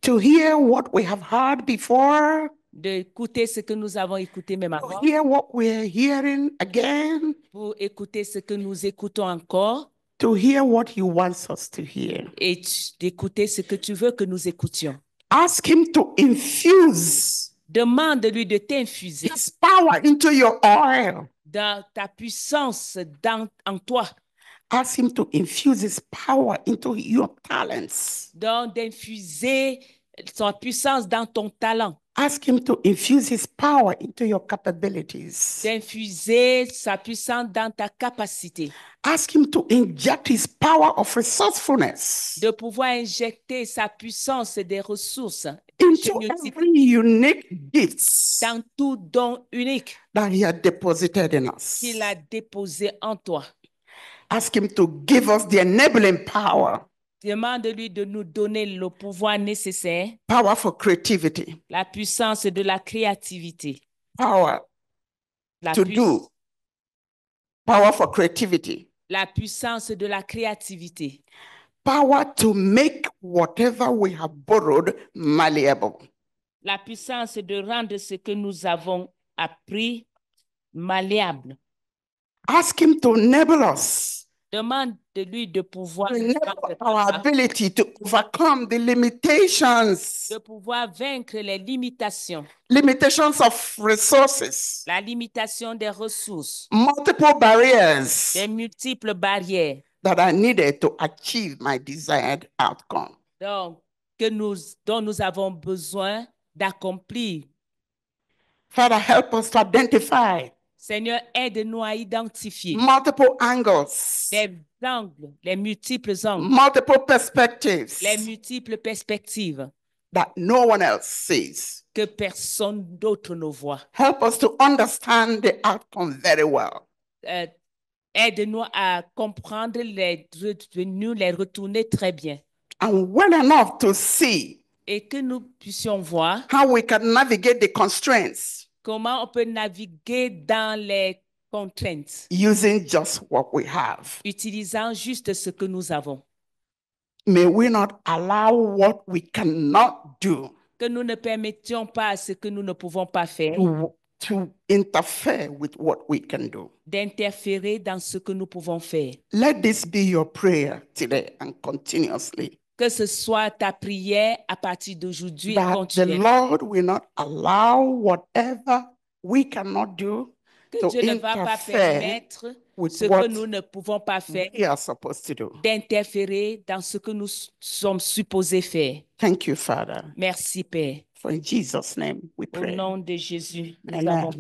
to hear what we have heard before,
d'écouter ce que nous avons écouté même
to
avant,
hear what we're hearing again,
pour écouter ce que nous écoutons encore
to hear what he wants us to hear.
et d'écouter ce que tu veux que nous écoutions.
Ask him to infuse
Demande-lui de t'infuser
his power into your oil.
dans ta puissance en toi,
Ask him to infuse his power into your talents.
donc d'infuser son puissance dans ton talent,
Ask him to infuse his power into your capabilities.
d'infuser sa puissance dans ta capacité,
Ask him to inject his power of resourcefulness
de pouvoir injecter sa puissance et des ressources
into
multiples
every unique gifts
dans tout don unique
that he had deposited in us.
qu'il a déposé en toi.
Ask him to give us the enabling power,
Demande-lui de nous donner le pouvoir nécessaire,
power for creativity,
la puissance de la créativité,
power
la,
to do, power for creativity,
la puissance de la créativité,
power to make whatever we have borrowed malleable.
la puissance de rendre ce que nous avons appris malléable.
Ask him to enable us,
Demande-lui de pouvoir
enable our ability to overcome the limitations,
de pouvoir vaincre les limitations,
limitations of resources,
la limitation des ressources,
multiple barriers
des multiples barrières
that are needed to achieve my desired outcome.
donc, dont nous avons besoin d'accomplir.
Father, help us to identify
Seigneur, aide-nous à identifier
multiple angles,
les angles, les multiples angles,
multiple perspectives
les multiples perspectives
that no one else sees.
que personne d'autre ne voit.
Help us to understand the outcome very well.
Aide-nous à comprendre les revenus, les retourner très bien.
And well enough to see
Et que nous puissions voir
how we can navigate the constraints
comment on peut naviguer dans les contraintes,
using just what we have.
utilisant juste ce que nous avons.
May we not allow what we cannot do
Que nous ne permettions pas ce que nous ne pouvons pas faire,
to interfere with what we can do.
d'interférer dans ce que nous pouvons faire.
Let this be your prayer today and continuously.
Que ce soit ta prière à partir d'aujourd'hui et
That the
continuellement.
Lord will not allow whatever we cannot do
Que
to
Dieu ne va pas
interfere
permettre
with
ce que
what
nous ne pouvons pas faire,
we are supposed to do.
d'interférer dans ce que nous sommes supposés faire.
Thank you, Father.
Merci, Père.
For in Jesus' name we
Au
pray.
nom de Jésus, nous
Amen.
avons